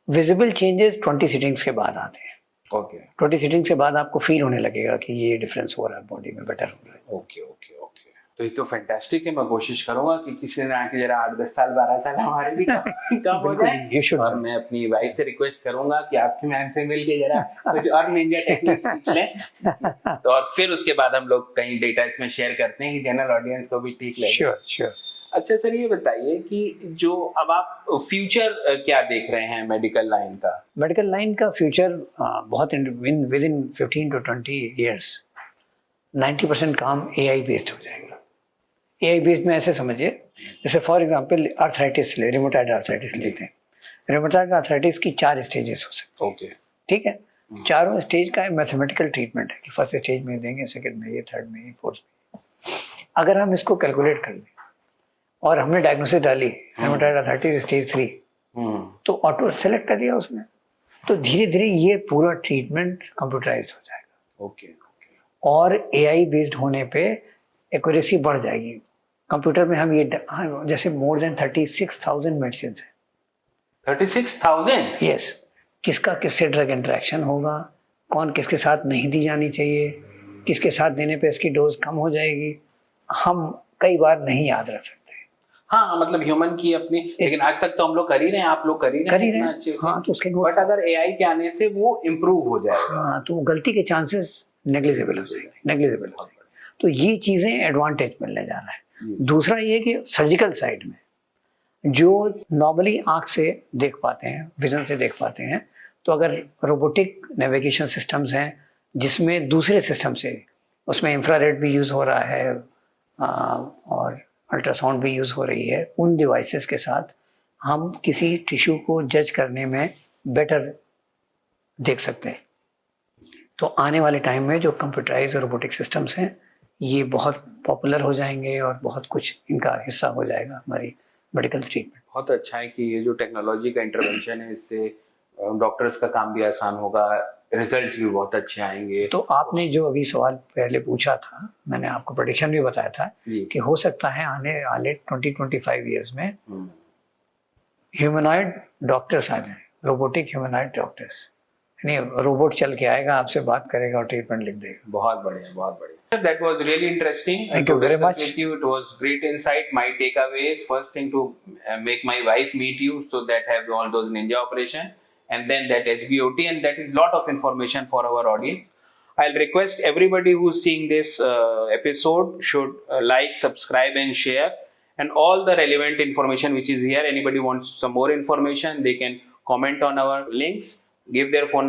Visible changes 20 sittings के बाद आते हैं। ओके। 20 सिटिंग्स के बाद आपको फील होने लगेगा कि ये डिफरेंस हो रहा है, बॉडी में बेटर हो रहा है। ओके। तो ये तो फैंटास्टिक है। मैं कोशिश करूंगा कि किसी ने आके जरा 8-10 साल 12 साल हमारे भी कम हो जाए। और मैं अपनी वाइफ से रिक्वेस्ट करूंगा कि आपकी मैम से मिलके जरा कुछ और निंजा टेक्निक सीख लें। तो और फिर उसके बाद हम लोग कहीं डेटा इसमें शेयर करते हैं कि जनरल ऑडियंस को भी ठीक लगे। श्योर। अच्छा सर, ये बताइए कि जो अब आप फ्यूचर क्या देख रहे हैं मेडिकल लाइन का? मेडिकल लाइन का फ्यूचर बहुत विद इन 15 to 20 years 90% काम AI बेस्ड हो जाएगा। AI बेस्ड में ऐसे समझिए, जैसे for example arthritis rheumatoid arthritis लेते हैं। रिमोटॉइड आर्थराइटिस की 4 स्टेजेस हो सकते हैं। ओके। ठीक है, चारों स्टेज का मैथमेटिकल ट्रीटमेंट है कि फर्स्ट स्टेज में देंगे, सेकंड में ये, थर्ड में ये, फोर्थ में। अगर हम इसको कैलकुलेट कर लें और हमने डायग्नोसिस डाली रिमोटॉइड आर्थराइटिस स्टेज 3, तो ऑटो सेलेक्ट कर दिया उसने, तो धीरे धीरे ये पूरा ट्रीटमेंट कंप्यूटराइज्ड हो जाएगा ओके और एआई बेस्ड होने पे एक्यूरेसी बढ़ जाएगी। कंप्यूटर में हम ये जैसे मोर देन 36,000 मेडिसिन है। 36,000? यस, किसका किससे ड्रग इंटरेक्शन होगा, कौन किसके साथ नहीं दी जानी चाहिए, किसके साथ देने पे इसकी डोज कम हो जाएगी, हम कई बार नहीं याद रख सकते। हाँ, मतलब ह्यूमन की अपनी, लेकिन आज तक तो हम लोग कर ही रहे हैं, आप लोग कर ही रहे हैं अच्छे से। हाँ, तो उसके बट अगर एआई के आने से वो इम्प्रूव हो जाएगा। हाँ, तो गलती के चांसेस नेग्लिजिबल हो जाएंगे। तो ये चीजें एडवांटेज मिलने जा रहा है। दूसरा ये कि सर्जिकल साइड में जो नॉर्मली आंख से देख पाते हैं, विजन से देख पाते हैं, तो अगर रोबोटिक नेविगेशन सिस्टम्स हैं जिसमें दूसरे सिस्टम से, उसमें इंफ्रारेड भी यूज़ हो रहा है और अल्ट्रासाउंड भी यूज़ हो रही है, उन डिवाइसेस के साथ हम किसी टिश्यू को जज करने में बेटर देख सकते हैं। तो आने वाले टाइम में जो कंप्यूटराइज और रोबोटिक सिस्टम्स हैं ये बहुत पॉपुलर हो जाएंगे और बहुत कुछ इनका हिस्सा हो जाएगा हमारी मेडिकल ट्रीटमेंट। बहुत अच्छा है कि ये जो टेक्नोलॉजी का इंटरवेंशन है, इससे डॉक्टर्स का काम भी आसान होगा, रिजल्ट्स भी बहुत अच्छे आएंगे। तो आपने जो अभी सवाल पहले पूछा था, मैंने आपको प्रेडिक्शन भी बताया था कि हो सकता है आने वाले 20-25 ईयर्स में ह्यूमनॉइड डॉक्टर्स आ जाए, रोबोटिक ह्यूमनॉइड डॉक्टर्स, यानी रोबोट चल के आएगा, आपसे बात करेगा और ट्रीटमेंट लिख देगा। बहुत बढ़िया, बहुत बढ़िया। That was really interesting. Thank you very much. With you. It was great insight. My takeaway is first thing to make my wife meet you, so that have all those ninja operation, and then that HBOT, and that is lot of information for our audience. I'll request everybody who's seeing this episode should like, subscribe, and share, and all the relevant information which is here. Anybody wants some more information, they can comment on our links, give their phone number.